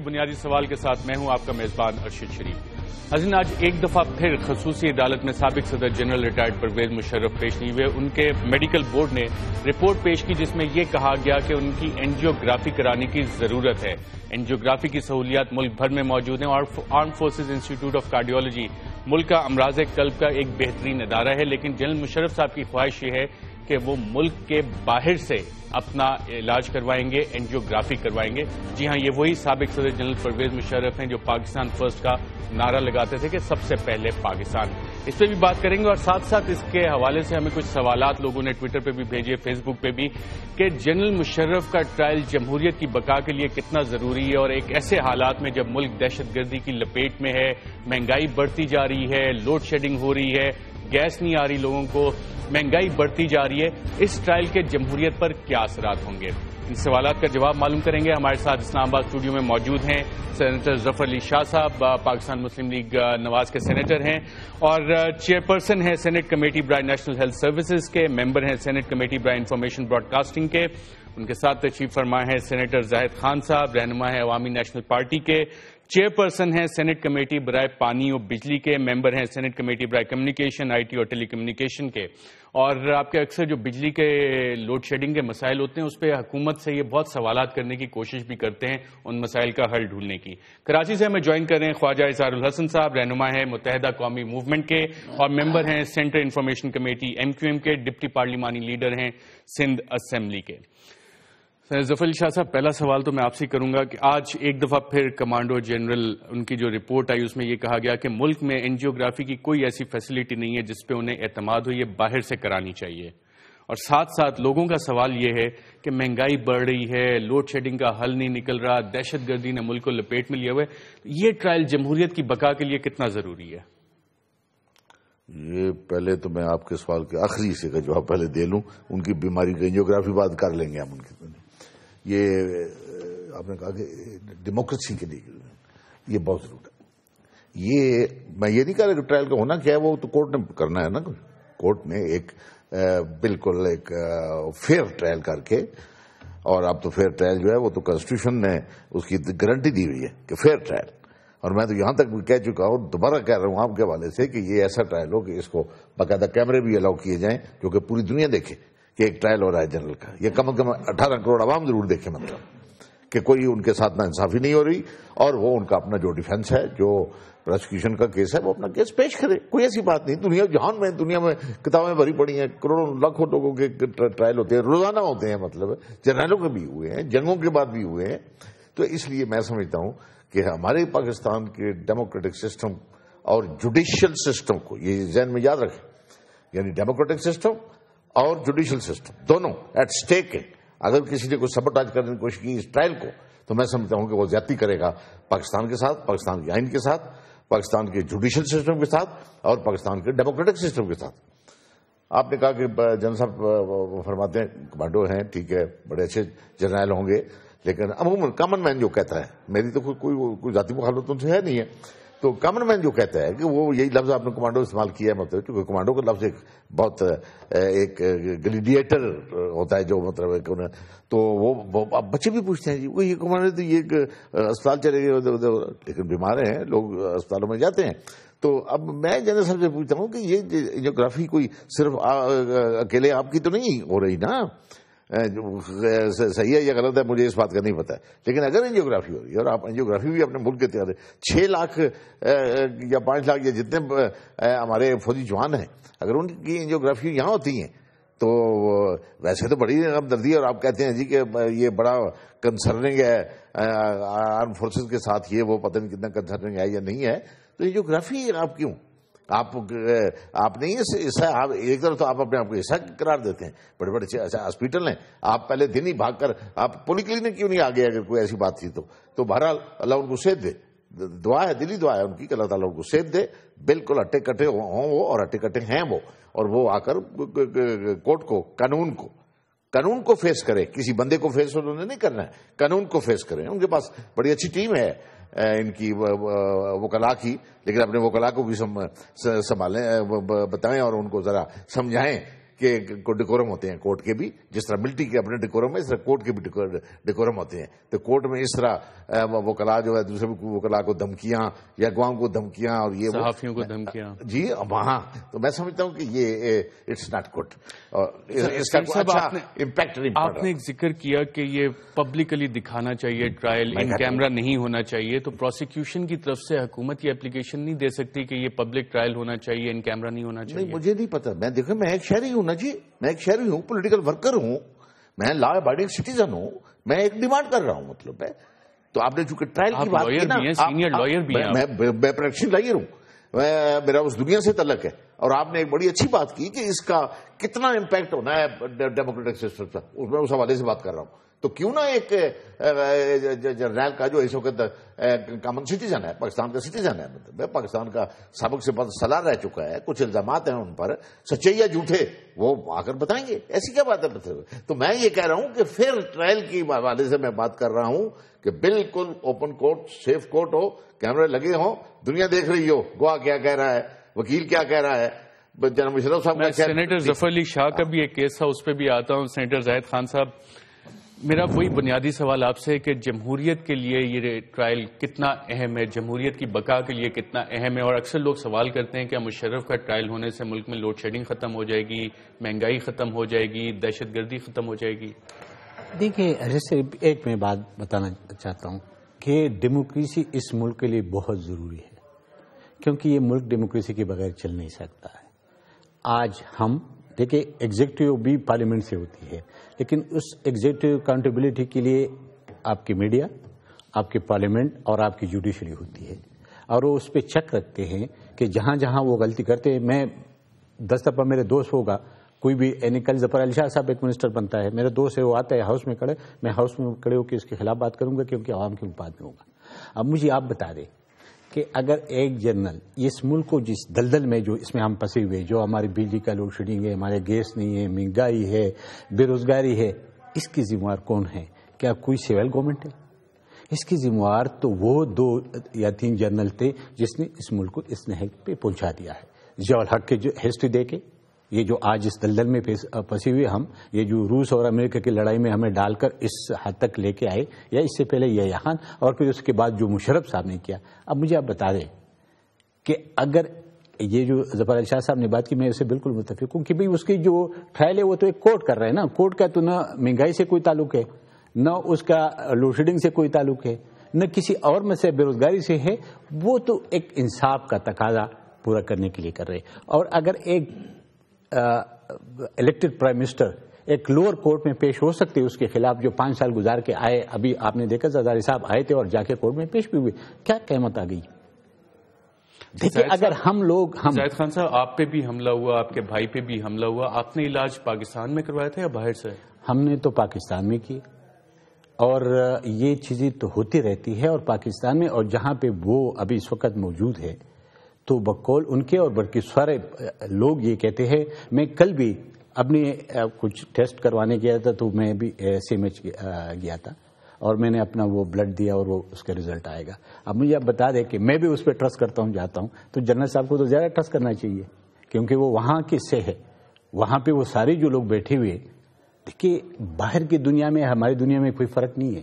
کے بنیادی سوال کے ساتھ میں ہوں آپ کا میزبان ارشد شریف۔ حسین، آج ایک دفعہ پھر خصوصی عدالت میں سابق صدر جنرل ریٹائرڈ پرویز مشرف پیش نہیں ہوئے۔ ان کے میڈیکل بورڈ نے رپورٹ پیش کی جس میں یہ کہا گیا کہ ان کی اینجیوگرافی کرانے کی ضرورت ہے۔ اینجیوگرافی کی سہولیات ملک بھر میں موجود ہیں اور آرم فورسز انسٹی ٹیوٹ آف کارڈیولوجی ملک کا امراض قلب کا ایک بہترین ادارہ ہے، لیکن جنرل مشرف صاحب کی خواہش یہ ہے کہ وہ ملک کے باہر سے اپنا علاج کروائیں گے، اینجیوگرافی کروائیں گے۔ جی ہاں، یہ وہی سابق صدر جنرل پرویز مشرف ہیں جو پاکستان فرسٹ کا نعرہ لگاتے تھے کہ سب سے پہلے پاکستان۔ اس پہ بھی بات کریں گے اور ساتھ ساتھ اس کے حوالے سے ہمیں کچھ سوالات لوگوں نے ٹویٹر پہ بھی بھیجے، فیس بک پہ بھی، کہ جنرل مشرف کا ٹرائل جمہوریت کی بقا کے لیے کتنا ضروری ہے، اور ایک ایسے حالات میں جب ملک دہشت گردی کی لپیٹ میں ہے، مہنگائی بڑھتی جا رہی ہے، لوڈ شیڈنگ ہو رہی ہے، گیس نہیں آ رہی لوگوں کو، مہنگائی بڑھتی جا رہی ہے، اس ٹرائل کے جمہوریت پر کیا اثرات ہوں گے؟ ان سوالات کا جواب معلوم کریں گے۔ ہمارے ساتھ اسلام آباد اسٹوڈیو میں موجود ہیں سینیٹر ظفر علی شاہ صاحب، پاکستان مسلم لیگ نواز کے سینیٹر ہیں اور چیئرپرسن ہیں سینٹ کمیٹی برائے نیشنل ہیلتھ سروسز کے، ممبر ہیں سینٹ کمیٹی برائے انفارمیشن براڈ کاسٹنگ کے۔ ان کے ساتھ تشریف فرما ہے سینیٹر زاہد خان صاحب، رہنما ہے عوامی نیشنل پارٹی کے، چیئرپرسن ہیں سینٹ کمیٹی برائے پانی اور بجلی کے، ممبر ہیں سینٹ کمیٹی برائے کمیونیکیشن، آئی ٹی اور ٹیلی کمیونیکیشن کے۔ اور آپ کے اکثر جو بجلی کے لوڈ شیڈنگ کے مسائل ہوتے ہیں اس پہ حکومت سے یہ بہت سوالات کرنے کی کوشش بھی کرتے ہیں، ان مسائل کا حل ڈھونڈنے کی۔ کراچی سے ہمیں جوائن کر رہے ہیں خواجہ اظہار الحسن صاحب، رہنما ہیں متحدہ قومی موومنٹ کے اور ممبر ہیں سینٹرل انفارمیشن کمیٹی MQM کے، ڈپٹی پارلیمانی لیڈر ہیں سندھ اسمبلی کے۔ ظفر علی شاہ صاحب، پہلا سوال تو میں آپ سے کروں گا کہ آج ایک دفعہ پھر کمانڈو جنرل ان کی جو رپورٹ آئی اس میں یہ کہا گیا کہ ملک میں اینجیوگرافی کی کوئی ایسی فیسلٹی نہیں ہے جس پہ انہیں اعتماد ہو، یہ باہر سے کرانی چاہیے۔ اور ساتھ ساتھ لوگوں کا سوال یہ ہے کہ مہنگائی بڑھ رہی ہے، لوڈ شیڈنگ کا حل نہیں نکل رہا، دہشت گردی نے ملک کو لپیٹ میں لیا ہوا ہے، یہ ٹرائل جمہوریت کی بقا کے لیے کتنا ضروری ہے؟ یہ پہلے تو میں آپ کے سوال کے آخری حصے کا جواب پہلے دے لوں، ان کی بیماری کی اینجیوگرافی بات کر لیں گے ہم ان کی۔ یہ آپ نے کہا کہ ڈیموکریسی کے لیے یہ بہت ضروری ہے۔ یہ میں یہ نہیں کہہ رہا کہ ٹرائل کا ہونا کیا ہے، وہ تو کورٹ نے کرنا ہے نا۔ کورٹ نے ایک بالکل ایک فیئر ٹرائل کر کے، اور اب تو فیئر ٹرائل جو ہے وہ تو کانسٹیٹیوشن نے اس کی گارنٹی دی ہوئی ہے کہ فیئر ٹرائل، اور میں تو یہاں تک بھی کہہ چکا ہوں، دوبارہ کہہ رہا ہوں آپ کے حوالے سے کہ یہ ایسا ٹرائل ہو کہ اس کو باقاعدہ کیمرے بھی الاؤ کیے جائیں جو کہ پوری دنیا دیکھے کہ ایک ٹرائل ہو رہا ہے جنرل کا۔ یہ کم از کم 18 کروڑ عوام ضرور دیکھے، مطلب کہ کوئی ان کے ساتھ نا انصافی نہیں ہو رہی، اور وہ ان کا اپنا جو ڈیفنس ہے، جو پروسیکیوشن کا کیس ہے، وہ اپنا کیس پیش کرے۔ کوئی ایسی بات نہیں، دنیا میں کتابیں بھری پڑی ہیں، کروڑوں لاکھوں لوگوں کے ٹرائل ہوتے ہیں، روزانہ ہوتے ہیں، مطلب جرنیلوں کے بھی ہوئے ہیں، جنگوں کے بعد بھی ہوئے ہیں۔ تو اس لیے میں سمجھتا ہوں کہ ہمارے پاکستان کے ڈیموکریٹک سسٹم اور جوڈیشل سسٹم کو یہ ذہن میں یاد رکھیں، یعنی ڈیموکریٹک سسٹم اور جوڈیشل سسٹم دونوں ایٹ سٹیک ہے۔ اگر کسی نے کوئی سبوٹاج کرنے کی کوشش کی اس ٹرائل کو، تو میں سمجھتا ہوں کہ وہ زیادتی کرے گا پاکستان کے ساتھ، پاکستان کے آئین کے ساتھ، پاکستان کے جوڈیشل سسٹم کے ساتھ اور پاکستان کے ڈیموکریٹک سسٹم کے ساتھ۔ آپ نے کہا کہ جنرل صاحب فرماتے ہیں کمانڈو ہیں، ٹھیک ہے، بڑے اچھے جرنیل ہوں گے، لیکن عموماً کامن مین جو کہتا ہے، میری تو کوئی ذاتی مخالفت ان سے ہے نہیں ہے، تو کامن مین جو کہتا ہے کہ وہ یہی لفظ آپ نے کمانڈو استعمال کیا ہے، مطلب کیونکہ کمانڈو کا لفظ ایک بہت ایک گلیڈیٹر ہوتا ہے، جو مطلب تو وہ بچے بھی پوچھتے ہیں جی وہ یہ کمانڈو تو یہ اسپتال چلے گئے، لیکن بیمار ہیں لوگ اسپتالوں میں جاتے ہیں۔ تو اب میں جنرل صاحب سے پوچھتا ہوں کہ یہ اینجیوگرافی کوئی صرف اکیلے آپ کی تو نہیں ہو رہی نا، صحیح ہے یا غلط ہے مجھے اس بات کا نہیں پتا ہے، لیکن اگر اینجیوگرافی ہو رہی ہے اور آپ اینجیوگرافی بھی اپنے ملک کے تیار ہے، 6 لاکھ یا 5 لاکھ یا جتنے ہمارے فوجی جوان ہیں، اگر ان کی اینجیوگرافی یہاں ہوتی ہیں تو ویسے تو بڑی ہمدردی ہے، اور آپ کہتے ہیں جی کہ یہ بڑا کنسرننگ ہے آرم فورسز کے ساتھ، یہ وہ پتہ نہیں کتنا کنسرننگ ہے یا نہیں ہے، تو اینجیوگرافی آپ کیوں؟ آپ نہیں ایک طرف تو آپ اپنے آپ کو ایسا قرار دیتے ہیں، بڑے بڑے ہاسپٹل ہیں، آپ پہلے دن ہی بھاگ کر آپ پولی کلینک کیوں نہیں آگے؟ اگر کوئی ایسی بات تھی تو بہرحال اللہ ان کو صحت دے، دعا ہے، دلی دعا ہے ان کی کہ اللہ تعالیٰ ان کو صحت دے، بالکل اٹے کٹے ہوں وہ، اور اٹے کٹے ہیں وہ، اور وہ آ کر کورٹ کو قانون کو فیس کرے، کسی بندے کو فیس انہوں نے نہیں کرنا ہے، قانون کو فیس کریں۔ ان کے پاس بڑی اچھی ٹیم ہے ان کی وکلاء کی، لیکن اپنے وکلاء کو بھی سنبھالیں، بتائیں اور ان کو ذرا سمجھائیں کے ڈیکورم ہوتے ہیں کورٹ کے بھی، جس طرح ملٹری کے اپنے ڈیکورم ہے اس طرح کورٹ کے بھی ڈیکورم ہوتے ہیں. تو کورٹ میں اس طرح وکلا جو ہے دوسرے وکلا کو دھمکیاں یا گواہوں کو دھمکیاں اور یہ صحافیوں کو دھمکیاں، جی وہاں تو میں سمجھتا ہوں کہ یہ اٹس ناٹ گڈ اور اس کا اچھا امپیکٹ نہیں پڑ رہا. آپ نے ایک ذکر کیا کہ یہ پبلکلی دکھانا چاہیے، ٹرائل ان کیمرہ نہیں ہونا چاہیے، تو پروسیکیوشن کی طرف سے حکومت یہ اپلیکیشن نہیں دے سکتی کہ یہ پبلک ٹرائل ہونا چاہیے، ان کیمرہ نہیں ہونا چاہیے؟ نہیں، مجھے نہیں پتا. میں دیکھیں میں ایک شہری ہوں نا جی، میں ایک شہری ہوں، پولیٹیکل ورکر ہوں، میں لا ابائڈنگ سٹیزن ہوں، میں ایک ڈیمانڈ کر رہا ہوں. مطلب ہے تو آپ نے چونکہ ٹرائل کی بات کی نا، سینئر لائر بھی ہیں، میں پریکٹیشنگ لائر ہوں، میرا اس دنیا سے تعلق ہے. اور آپ نے ایک بڑی اچھی بات کی کہ اس کا کتنا امپیکٹ ہونا ہے ڈیموکریٹک سسٹم پر، میں اس حوالے سے بات کر رہا ہوں. تو کیوں نہ ایک جرنیل کا جو اس وقت کامن سٹیزن ہے، پاکستان کا سٹیزن ہے، مطلب پاکستان کا سابق سے سالار رہ چکا ہے، کچھ الزامات ہیں ان پر، سچے یا جھوٹے وہ آ کر بتائیں گے، ایسی کیا بات ہے. تو میں یہ کہہ رہا ہوں کہ پھر ٹرائل کی حوالے سے میں بات کر رہا ہوں کہ بالکل اوپن کورٹ، سیف کورٹ ہو، کیمرے لگے ہوں، دنیا دیکھ رہی ہو، گواہ کیا کہہ رہا ہے، وکیل کیا کہہ رہا ہے. جناب مشرف صاحب کا سینیٹر ظفر علی شاہ کا بھی ایک کیس تھا، اس پہ بھی آتا ہوں. سینیٹر زاہد خان صاحب، میرا وہی بنیادی سوال آپ سے کہ جمہوریت کے لیے یہ ٹرائل کتنا اہم ہے، جمہوریت کی بقا کے لیے کتنا اہم ہے؟ اور اکثر لوگ سوال کرتے ہیں کہ مشرف کا ٹرائل ہونے سے ملک میں لوڈ شیڈنگ ختم ہو جائے گی، مہنگائی ختم ہو جائے گی، دہشت گردی ختم ہو جائے گی. دیکھیے جیسے ایک میں بات بتانا چاہتا ہوں کہ ڈیموکریسی اس ملک کے لیے بہت ضروری ہے، کیونکہ یہ ملک ڈیموکریسی کے بغیر چل نہیں سکتا ہے. آج ہم دیکھیں ایگزیکٹو بھی پارلیمنٹ سے ہوتی ہے، لیکن اس ایگزیکٹو اکاؤنٹیبلٹی کے لیے آپ کی میڈیا، آپ کی پارلیمنٹ اور آپ کی جوڈیشری ہوتی ہے، اور وہ اس پہ چیک رکھتے ہیں کہ جہاں جہاں وہ غلطی کرتے ہیں. میں 10 دفعہ میرے دوست ہوگا کوئی بھی، یعنی کل ظفر علی شاہ صاحب ایک منسٹر بنتا ہے، میرا دوست ہے وہ آتا ہے ہاؤس میں کھڑے، میں ہاؤس میں کھڑے ہو کے اس کے خلاف بات کروں گا کیونکہ عوام کے مفاد میں ہوگا. اب مجھے آپ بتا دیں کہ اگر ایک جنرل اس ملک کو جس دلدل میں جو اس میں ہم پھنسے ہوئے، جو ہماری بجلی کا لوڈ شیڈنگ ہے، ہمارے گیس نہیں ہے، مہنگائی ہے، بے روزگاری ہے، اس کی ذمہ دار کون ہے؟ کیا کوئی سول گورنمنٹ ہے؟ اس کی ذمہ دار تو وہ 2 یا 3 جنرل تھے جس نے اس ملک کو اس نہج پہ پہنچا دیا ہے. ضیاء الحق کی جو ہسٹری دے کے یہ جو آج اس دلدل میں پھنسے ہوئے ہم، یہ جو روس اور امریکہ کی لڑائی میں ہمیں ڈال کر اس حد تک لے کے آئے، یا اس سے پہلے یحییٰ خان اور پھر اس کے بعد جو مشرف صاحب نے کیا. اب مجھے آپ بتا دیں کہ اگر یہ جو ظفر علی شاہ صاحب نے بات کی، میں اسے بالکل متفق ہوں کہ بھئی اس کی جو ٹرائل ہے وہ تو ایک کورٹ کر رہا ہے نا. کورٹ کا تو نہ مہنگائی سے کوئی تعلق ہے، نہ اس کا لوڈ شیڈنگ سے کوئی تعلق ہے، نہ کسی اور مسئلے بے روزگاری سے ہے. وہ تو ایک انصاف کا تقاضا پورا کرنے کے لیے کر رہے. اور اگر ایک الیکٹڈ پرائم منسٹر ایک لوور کورٹ میں پیش ہو سکتے اس کے خلاف جو 5 سال گزار کے آئے، ابھی آپ نے دیکھا زرداری صاحب آئے تھے اور جا کے کورٹ میں پیش بھی ہوئے، کیا قیمت آ گئی؟ دیکھیے اگر ہم لوگ زاہد خان صاحب، آپ پہ بھی حملہ ہوا، آپ کے بھائی پہ بھی حملہ ہوا، آپ نے علاج پاکستان میں کروایا تھا یا باہر سے؟ ہم نے تو پاکستان میں کی، اور یہ چیزیں تو ہوتی رہتی ہے. اور پاکستان میں اور جہاں پہ وہ ابھی اس وقت موجود ہے تو بقول ان کے اور بلکہ سارے لوگ یہ کہتے ہیں. میں کل بھی اپنے کچھ ٹیسٹ کروانے گیا تھا تو میں بھی CMH گیا تھا اور میں نے اپنا وہ بلڈ دیا اور وہ اس کا رزلٹ آئے گا. اب مجھے آپ بتا دیں کہ میں بھی اس پہ ٹرسٹ کرتا ہوں، جاتا ہوں تو جنرل صاحب کو تو زیادہ ٹرسٹ کرنا چاہیے کیونکہ وہ وہاں کے سے ہے، وہاں پہ وہ سارے جو لوگ بیٹھے ہوئے. دیکھیے باہر کی دنیا میں ہماری دنیا میں کوئی فرق نہیں ہے.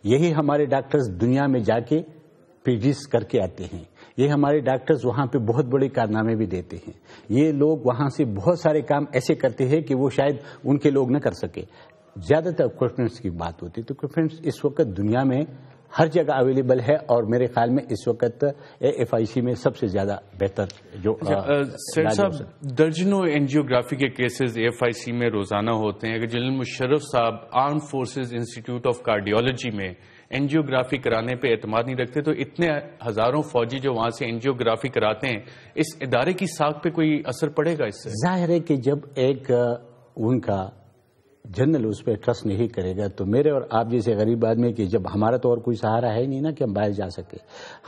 یہی ہمارے ڈاکٹرز دنیا میں جا کے PGs کر کے آتے ہیں، یہ ہمارے ڈاکٹرز وہاں پہ بہت بڑے کارنامے بھی دیتے ہیں. یہ لوگ وہاں سے بہت سارے کام ایسے کرتے ہیں کہ وہ شاید ان کے لوگ نہ کر سکے. زیادہ تر کوئفیشنٹس کی بات ہوتی ہے تو کوئفیشنٹس اس وقت دنیا میں ہر جگہ اویلیبل ہے، اور میرے خیال میں اس وقت FIC میں سب سے زیادہ بہتر جو سر صاحب درجنوں اینجیوگرافی کے کیسز FIC میں روزانہ ہوتے ہیں. اگر جنرل مشرف صاحب armed forces institute of cardiology میں اینجیوگرافی کرانے پہ اعتماد نہیں رکھتے تو اتنے ہزاروں فوجی جو وہاں سے اینجیوگرافی کراتے ہیں، اس ادارے کی ساکھ پہ کوئی اثر پڑے گا اس سے؟ ظاہر ہے کہ جب ایک ان کا جنرل اس پہ ٹرسٹ نہیں کرے گا تو میرے اور آپ جیسے غریب آدمی کہ جب ہمارا تو اور کوئی سہارا ہے نہیں نا کہ ہم باہر جا سکے،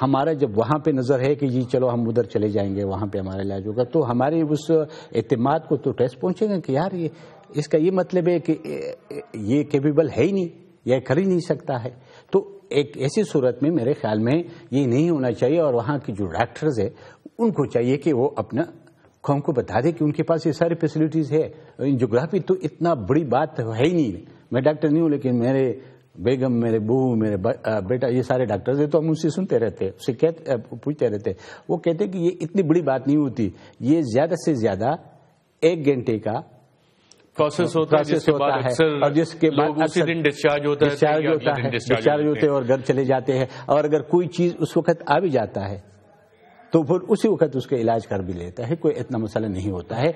ہمارا جب وہاں پہ نظر ہے کہ جی چلو ہم ادھر چلے جائیں گے، وہاں پہ ہمارا علاج ہوگا، تو ہمارے اس اعتماد کو تو ٹیسٹ پہنچے گا کہ یار یہ اس کا یہ مطلب ہے کہ یہ کیپیبل ہے ہی نہیں، یہ کر ہی نہیں سکتا ہے. تو ایک ایسی صورت میں میرے خیال میں یہ نہیں ہونا چاہیے، اور وہاں کی جو ڈاکٹرز ہیں ان کو چاہیے کہ وہ اپنا قوم کو بتا دے کہ ان کے پاس یہ ساری فیسلٹیز ہے. جغرافی تو اتنا بڑی بات ہے ہی نہیں. میں ڈاکٹر نہیں ہوں لیکن میرے بیگم، میرے بہو، میرے بیٹا، یہ سارے ڈاکٹرز ہیں تو ہم ان سے سنتے رہتے، اس سے پوچھتے رہتے. وہ کہتے کہ یہ اتنی بڑی بات نہیں ہوتی، یہ زیادہ سے زیادہ 1 گھنٹے کا پروسیس ہوتا ہے جس کے بعد اکثر اور جس کے بعد اسی دن ڈسچارج ہوتا ہے، ڈسچارج ہوتے ہیں اور گھر چلے جاتے ہیں. اور اگر کوئی چیز اس وقت آ بھی جاتا ہے تو پھر اسی وقت اس کا علاج کر بھی لیتا ہے، کوئی اتنا مسئلہ نہیں ہوتا ہے.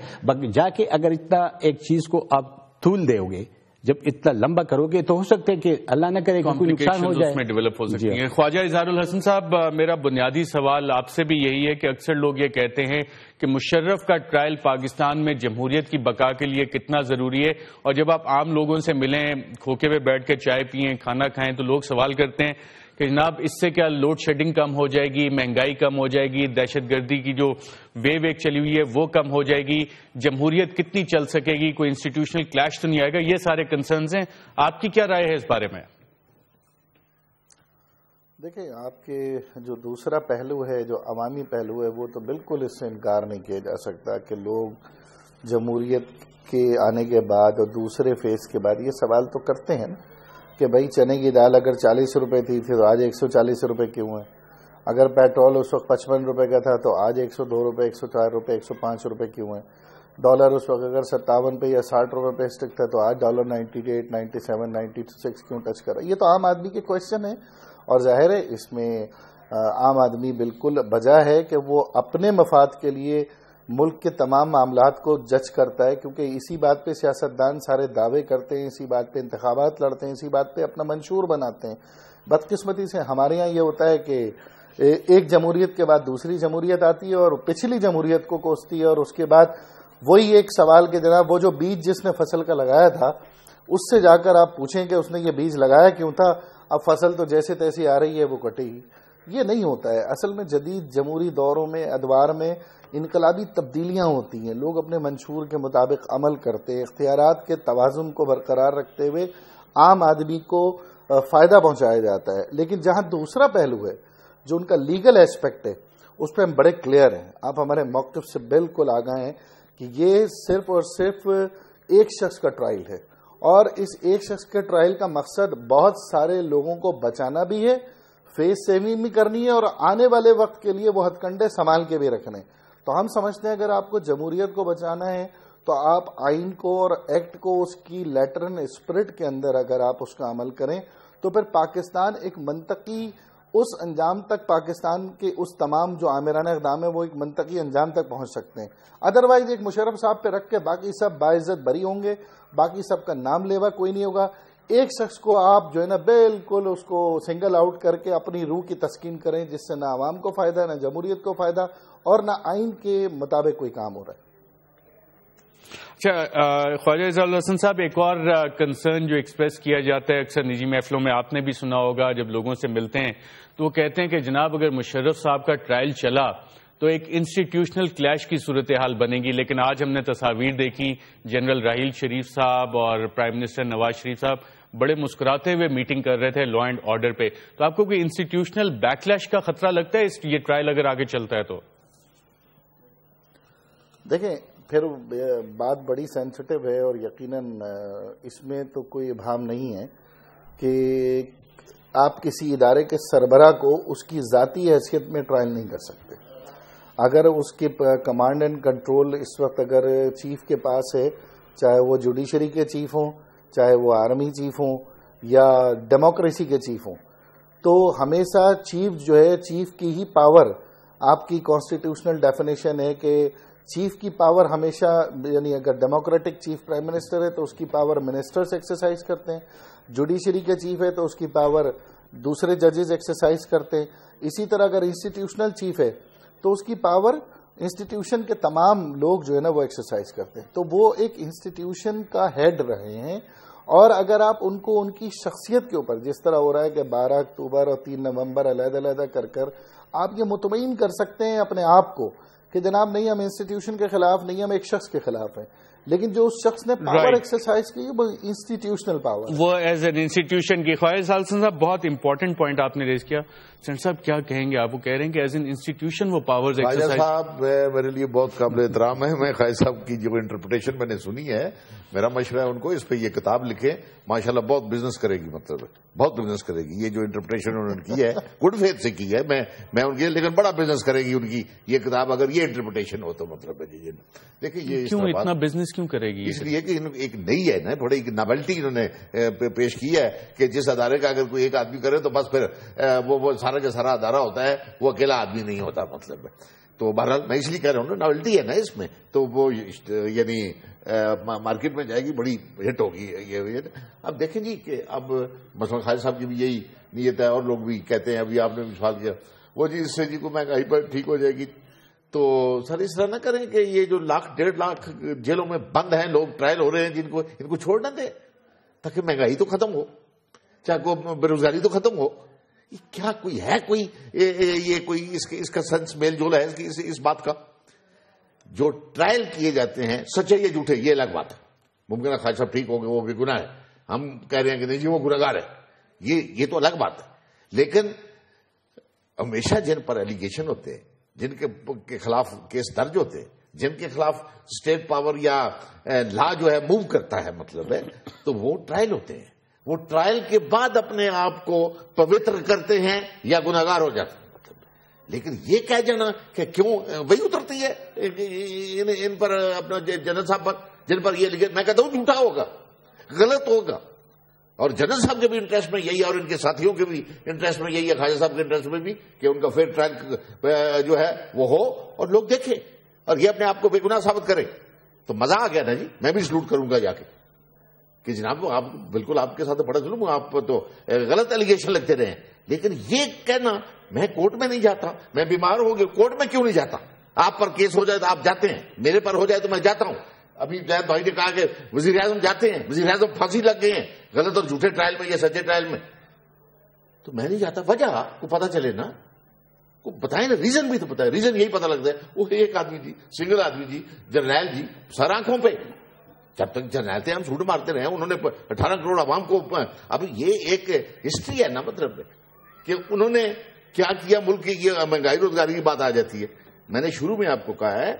جا کے اگر اتنا ایک چیز کو آپ طول دے گے، جب اتنا لمبا کرو گے تو ہو سکتا ہے کہ اللہ نہ کرے کوئی نقصان ہو جائے، اس میں ڈیولپ ہو سکتی ہیں. خواجہ اظہار الحسن صاحب، میرا بنیادی سوال آپ سے بھی یہی ہے کہ اکثر لوگ یہ کہتے ہیں کہ مشرف کا ٹرائل پاکستان میں جمہوریت کی بقا کے لیے کتنا ضروری ہے، اور جب آپ عام لوگوں سے ملیں، کھوکے پہ بیٹھ کے چائے پئیں، کھانا کھائیں، تو لوگ سوال کرتے ہیں کہ جناب اس سے کیا لوڈ شیڈنگ کم ہو جائے گی، مہنگائی کم ہو جائے گی، دہشت گردی کی جو ویو ایک چلی ہوئی ہے وہ کم ہو جائے گی، جمہوریت کتنی چل سکے گی، کوئی انسٹیٹیوشنل کلیش تو نہیں آئے گا. یہ سارے کنسرنز ہیں. آپ کی کیا رائے ہے اس بارے میں؟ دیکھیں، آپ کے جو دوسرا پہلو ہے، جو عوامی پہلو ہے، وہ تو بالکل اس سے انکار نہیں کیا جا سکتا کہ لوگ جمہوریت کے آنے کے بعد اور دوسرے فیز کے بعد یہ سوال تو کرتے ہیں نا کہ بھائی چنے کی دال اگر 40 روپے تھی تو آج 140 روپے کیوں ہے؟ اگر پیٹرول اس وقت 55 روپے کا تھا تو آج 102 روپے، 104 روپے، 105 روپے کیوں ہے؟ ڈالر اس وقت اگر 57 پہ یا 60 روپے پہ اسٹک تھا تو آج ڈالر 98، 97، 96 کیوں ٹچ کر رہا ہے؟ یہ تو عام آدمی کے کوشچن ہے، اور ظاہر ہے اس میں عام آدمی بالکل بجا ہے کہ وہ اپنے مفاد کے لیے ملک کے تمام معاملات کو جج کرتا ہے، کیونکہ اسی بات پہ سیاستدان سارے دعوے کرتے ہیں، اسی بات پہ انتخابات لڑتے ہیں، اسی بات پہ اپنا منشور بناتے ہیں. بدقسمتی سے ہمارے یہاں یہ ہوتا ہے کہ ایک جمہوریت کے بعد دوسری جمہوریت آتی ہے اور پچھلی جمہوریت کو کوستی ہے، اور اس کے بعد وہی ایک سوال کہ جناب وہ جو بیج جس نے فصل کا لگایا تھا اس سے جا کر آپ پوچھیں کہ اس نے یہ بیج لگایا کیوں تھا، اب فصل تو جیسے تیسی آ رہی ہے وہ کٹے گی. یہ نہیں ہوتا ہے. اصل میں جدید جمہوری دوروں میں، ادوار میں انقلابی تبدیلیاں ہوتی ہیں، لوگ اپنے منشور کے مطابق عمل کرتے، اختیارات کے توازن کو برقرار رکھتے ہوئے عام آدمی کو فائدہ پہنچایا جاتا ہے. لیکن جہاں دوسرا پہلو ہے جو ان کا لیگل ایسپیکٹ ہے، اس پہ ہم بڑے کلیئر ہیں. آپ ہمارے موقف سے بالکل آگاہ ہیں کہ یہ صرف اور صرف ایک شخص کا ٹرائل ہے، اور اس ایک شخص کے ٹرائل کا مقصد بہت سارے لوگوں کو بچانا بھی ہے، فیس سیونگ بھی کرنی ہے، اور آنے والے وقت کے لیے وہ ہتھ کنڈے سنبھال کے بھی رکھنے. تو ہم سمجھتے ہیں اگر آپ کو جمہوریت کو بچانا ہے تو آپ آئین کو اور ایکٹ کو اس کی لیٹر اینڈ اسپرٹ کے اندر اگر آپ اس کا عمل کریں تو پھر پاکستان ایک منطقی اس انجام تک، پاکستان کے اس تمام جو آمرانہ اقدام ہے وہ ایک منطقی انجام تک پہنچ سکتے ہیں. ادروائز ایک مشرف صاحب پہ رکھ کے باقی سب باعزت بری ہوں گے، باقی سب کا نام لیوا کوئی نہیں ہوگا. ایک شخص کو آپ جو ہے نا بالکل اس کو سنگل آؤٹ کر کے اپنی روح کی تسکین کریں، جس سے نہ عوام کو فائدہ، نہ جمہوریت کو فائدہ، اور نہ آئین کے مطابق کوئی کام ہو رہا ہے. اچھا خواجہ اظہار الحسن صاحب، ایک اور کنسرن جو ایکسپریس کیا جاتا ہے اکثر نجی محفلوں میں، آپ نے بھی سنا ہوگا، جب لوگوں سے ملتے ہیں تو وہ کہتے ہیں کہ جناب اگر مشرف صاحب کا ٹرائل چلا تو ایک انسٹیٹیوشنل کلیش کی صورتحال بنے گی. لیکن آج ہم نے تصاویر دیکھی، جنرل راحیل شریف صاحب اور پرائم منسٹر نواز شریف صاحب بڑے مسکراتے ہوئے میٹنگ کر رہے تھے لا اینڈ آرڈر پہ. تو آپ کو کوئی انسٹیٹیوشنل بیکلیش کا خطرہ لگتا ہے یہ ٹرائل اگر آگے چلتا ہے تو؟ دیکھیں، پھر بات بڑی سینسٹیو ہے، اور یقیناً اس میں تو کوئی ابہام نہیں ہے کہ آپ کسی ادارے کے سربراہ کو اس کی ذاتی حیثیت میں ٹرائل نہیں کر سکتے. اگر اس کے کمانڈ اینڈ کنٹرول اس وقت اگر چیف کے پاس ہے، چاہے وہ جوڈیشری کے چیف ہوں، چاہے وہ آرمی چیف ہوں یا ڈیموکریسی کے چیف ہوں، تو ہمیشہ چیف جو ہے، چیف کی ہی پاور، آپ کی کانسٹیٹیوشنل ڈیفینیشن ہے کہ چیف کی پاور ہمیشہ، یعنی اگر ڈیموکریٹک چیف پرائم منسٹر ہے تو اس کی پاور منسٹرز ایکسرسائز کرتے ہیں، جوڈیشری کے چیف ہے تو اس کی پاور دوسرے ججز ایکسرسائز کرتے ہیں. اسی طرح اگر انسٹیٹیوشنل چیف ہے تو اس کی پاور انسٹیٹیوشن کے تمام لوگ جو ہے نا وہ ایکسرسائز کرتے ہیں. تو وہ ایک انسٹیٹیوشن کا ہیڈ رہے ہیں، اور اگر آپ ان کو ان کی شخصیت کے اوپر، جس طرح ہو رہا ہے کہ 12 اکتوبر اور 3 نومبر علیحدہ علیحدہ کر آپ یہ مطمئن کر سکتے ہیں اپنے آپ کو کہ جناب نہیں ہم انسٹیٹیوشن کے خلاف نہیں، ہم ایک شخص کے خلاف ہیں. لیکن جو اس شخص نے پاور ایکسرسائز کی وہ انسٹیٹیوشنل پاور، وہ ایز این انسٹیٹیوشن کی خواہش. حسن صاحب بہت امپورٹنٹ پوائنٹ آپ نے ریز کیا. سینٹر صاحب کیا کہیں گے؟ آپ وہ کہہ رہے ہیں کہ ایز این انسٹیٹیوشن وہ پاورز ایکسرسائز. صاحب میرے لیے بہت قابل احترام ہے. میں خواجہ صاحب کی جو انٹرپریٹیشن میں نے سنی ہے، میرا مشورہ ہے ان کو اس پہ یہ کتاب لکھیں. ماشاءاللہ بہت بزنس کرے گی، مطلب بہت بزنس کرے گی. یہ جو انٹرپریٹیشن انہوں نے کی ہے گڈ فیتھ سے کی ہے، میں ان کی، لیکن بڑا بزنس کرے گی ان کی یہ کتاب اگر یہ انٹرپریٹیشن ہو تو. مطلب ہے دیکھیے یہ کیوں اتنا بزنس کیوں کرے گی؟ اس لیے کہ ایک نئی ہے نا، تھوڑی ناولٹی انہوں نے پیش کی ہے کہ جس ادارے کا اگر کوئی ایک آدمی کرے تو بس پھر وہ سارا کا سارا ادارہ ہوتا ہے، وہ اکیلا آدمی نہیں ہوتا. مطلب تو بہرحال میں اس لیے کہہ رہا ہوں نا، ناولٹی ہے نا اس میں، تو وہ یعنی مارکیٹ میں جائے گی، بڑی ہٹ ہوگی یہ. اب دیکھیں جی کہ اب مثلا خالد صاحب کی بھی یہی نیت ہے، اور لوگ بھی کہتے ہیں، ابھی آپ نے بھی سوال کیا وہ جی اس سے جی کو مہنگائی پر ٹھیک ہو جائے گی. تو سر اس طرح نہ کریں کہ یہ جو 1,00,000-1,50,000 جیلوں میں بند ہیں لوگ، ٹرائل ہو رہے ہیں، ان کو چھوڑ نہ دیں تاکہ مہنگائی تو ختم ہو، چاہے کوئی بے روزگاری تو ختم ہو. کیا کوئی ہے کوئی یہ کوئی اس کا سنس میل جول ہے اس بات کا؟ جو ٹرائل کیے جاتے ہیں سچے یا جھوٹے یہ الگ بات ہے. ممکن ہے خالد صاحب ٹھیک ہو گئے، وہ بھی گناہ ہے، ہم کہہ رہے ہیں کہ نہیں جی وہ گناہگار ہے، یہ تو الگ بات ہے. لیکن ہمیشہ جن پر ایلیگیشن ہوتے ہیں، جن کے خلاف کیس درج ہوتے ہیں، جن کے خلاف اسٹیٹ پاور یا لا جو ہے موو کرتا ہے، مطلب ہے تو وہ ٹرائل ہوتے ہیں. وہ ٹرائل کے بعد اپنے آپ کو پوتر کرتے ہیں یا گناہگار ہو جاتے ہیں. مطلب لیکن یہ کہہ جانا کہ کیوں وہی اترتی ہے ان پر، اپنا جنرل صاحب پر، جن پر یہ لکھے، میں کہتا ہوں جھوٹا ہوگا، غلط ہوگا. اور جنرل صاحب کے بھی انٹرسٹ میں یہی ہے، اور ان کے ساتھیوں کے بھی انٹرسٹ میں یہی ہے، خواجہ صاحب کے انٹرسٹ میں بھی، کہ ان کا فیئر ٹرائل جو ہے وہ ہو اور لوگ دیکھیں اور یہ اپنے آپ کو بے گناہ ثابت کریں. تو مزہ آ گیا نا جی. میں بھی سلوٹ کروں گا جا کے کہ جناب آپ بالکل آپ کے ساتھ بڑا ظلم، آپ تو غلط ایلیگیشن لگتے رہے. لیکن یہ کہنا میں کورٹ میں نہیں جاتا، میں بیمار ہو گیا کورٹ میں کیوں نہیں جاتا؟ آپ پر کیس ہو جائے تو آپ جاتے ہیں، میرے پر ہو جائے تو میں جاتا ہوں. ابھی جائے بھائی نے کہا کہ وزیر اعظم جاتے ہیں، وزیر اعظم پھانسی لگ گئے ہیں غلط اور جھوٹے ٹرائل میں یا سچے ٹرائل میں، تو میں نہیں جاتا. وجہ کو پتا چلے نا، کو بتائیں نا، ریزن بھی تو بتائیں. ریزن یہی پتا لگتا ہے وہ ایک آدمی جی، سنگل آدمی جی، جرنیل جی، سر آنکھوں پہ جب تک جرنیل تھے ہم سوٹ مارتے رہے، انہوں نے 18 کروڑ عوام کو. اب یہ ایک ہسٹری ہے نا، مطلب کہ انہوں نے کیا کیا ملک کی. یہ مہنگائی روزگاری کی بات آ جاتی ہے. میں نے شروع میں آپ کو کہا ہے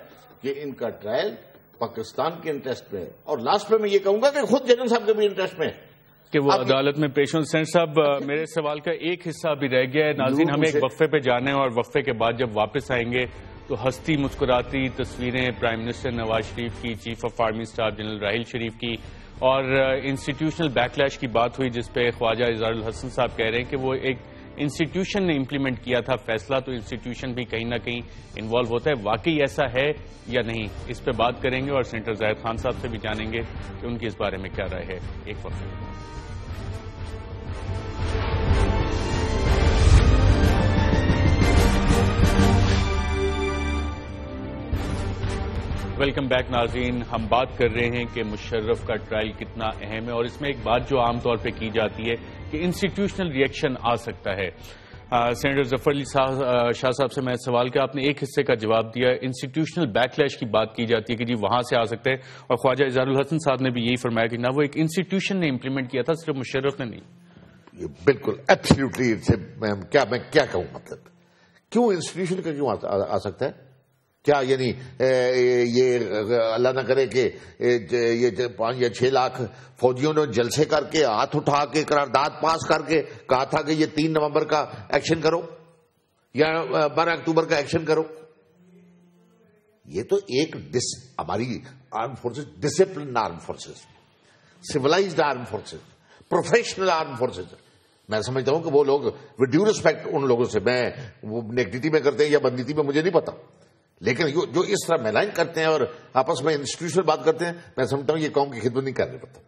کہ ان کا ٹرائل پاکستان کے انٹرسٹ میں ہے، اور لاسٹ میں یہ کہوں گا کہ خود جنرل صاحب کے بھی انٹرسٹ میں ہے کہ وہ عدالت میں پیش ہوں. سینٹر صاحب میرے سوال کا ایک حصہ ابھی رہ گیا ہے. ناظرین ہمیں ایک وقفے پہ جانا ہے، اور وقفے کے بعد جب واپس آئیں گے تو ہستی مسکراتی تصویریں پرائم منسٹر نواز شریف کی، chief of army staff general Raheel Sharif کی، اور انسٹیٹیوشنل بیکلیش کی بات ہوئی جس پہ خواجہ اظہار الحسن صاحب کہہ رہے ہیں کہ وہ ایک انسٹیٹیوشن نے امپلیمنٹ کیا تھا فیصلہ، تو انسٹیٹیوشن بھی کہیں نہ کہیں انوالو ہوتا ہے. واقعی ایسا ہے یا نہیں، اس پہ بات کریں گے، اور سینیٹر زاہد خان صاحب سے بھی جانیں گے کہ ان کی اس بارے میں کیا رائے ہے. ایک وقت ویلکم بیک. ناظرین ہم بات کر رہے ہیں کہ مشرف کا ٹرائل کتنا اہم ہے، اور اس میں ایک بات جو عام طور پہ کی جاتی ہے کہ انسٹیٹیوشنل ریئیکشن آ سکتا ہے. سینیٹر ظفر علی شاہ صاحب سے میں سوال کیا، آپ نے ایک حصے کا جواب دیا. انسٹیٹیوشنل بیکلیش کی بات کی جاتی ہے کہ جی وہاں سے آ سکتے ہیں، اور خواجہ اظہار الحسن صاحب نے بھی یہی فرمایا کہ نہ وہ ایک انسٹیٹیوشن نے امپلیمنٹ کیا تھا، صرف مشرف نے نہیں. یہ بالکل ایبسلیوٹلی میں کیا کہوں، مطلب کیوں انسٹیٹیوشن کا کیوں آ سکتا ہے؟ کیا یعنی یہ اللہ نہ کرے کہ یہ 5 یا 6 لاکھ فوجیوں نے جلسے کر کے ہاتھ اٹھا کے قرارداد پاس کر کے کہا تھا کہ یہ 3 نومبر کا ایکشن کرو یا 12 اکتوبر کا ایکشن کرو؟ یہ تو ایک ہماری arm forces, discipline arm forces, civilised arm forces, professional arm forces. میں سمجھتا ہوں کہ وہ لوگ ود ڈیو ریسپیکٹ ان لوگوں سے، میں وہ نیگیٹی میں کرتے ہیں یا بدنیتی میں مجھے نہیں پتا، لیکن جو اس طرح میلائن کرتے ہیں اور آپس میں انسٹیٹیوشنل بات کرتے ہیں، میں سمجھتا ہوں یہ قوم کی خدمت نہیں کرنے پڑتا.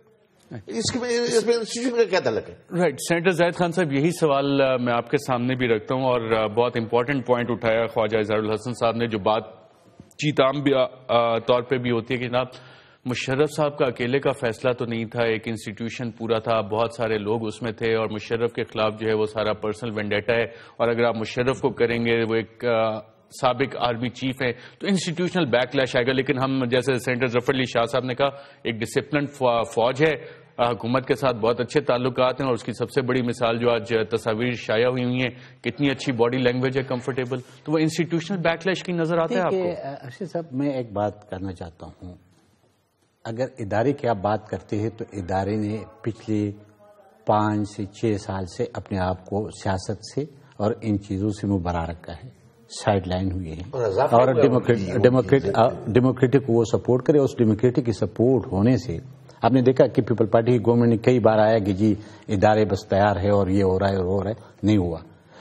اس میں انسٹیٹیوشن کا کیا تعلق ہے؟ رائٹ. سینیٹر زاہد خان صاحب یہی سوال میں آپ کے سامنے بھی رکھتا ہوں، اور بہت امپورٹنٹ پوائنٹ اٹھایا خواجہ اظہار الحسن صاحب نے، جو بات چیت عام طور پہ بھی ہوتی ہے کہ جناب مشرف صاحب کا اکیلے کا فیصلہ تو نہیں تھا، ایک انسٹیٹیوشن پورا تھا، بہت سارے لوگ اس میں تھے، اور مشرف کے خلاف جو ہے وہ سارا پرسنل وینڈیٹا ہے، اور اگر آپ مشرف کو کریں گے وہ ایک سابق آرمی چیف ہیں، تو انسٹیٹیوشنل بیک لیش آئے گا. لیکن ہم جیسے سینیٹر ظفر علی شاہ صاحب نے کہا ایک ڈسپلنڈ فوج ہے، حکومت کے ساتھ بہت اچھے تعلقات ہیں، اور اس کی سب سے بڑی مثال جو آج تصاویر شائع ہوئی ہوئی ہیں، کتنی اچھی باڈی لینگویج ہے، کمفرٹیبل. تو وہ انسٹیٹیوشنل بیک لیش کی نظر آتا ہے آپ کو؟ ارشد صاحب میں ایک بات کرنا چاہتا ہوں. اگر ادارے کی آپ بات کرتے ہیں تو ادارے نے پچھلے 5 سے 6 سال سے اپنے آپ کو سیاست سے اور ان چیزوں سے مبرا رکھا ہے، سائڈ لائن ہوئے ہیں، اور ڈیموکریٹک کو وہ سپورٹ کرے. اس ڈیموکریٹک کی سپورٹ ہونے سے آپ نے دیکھا کہ پیپل پارٹی کی گورنمنٹ نے کئی بار آیا کہ جی ادارے بس تیار ہے اور یہ ہو رہا ہے اور ہو رہا ہے، نہیں ہوا.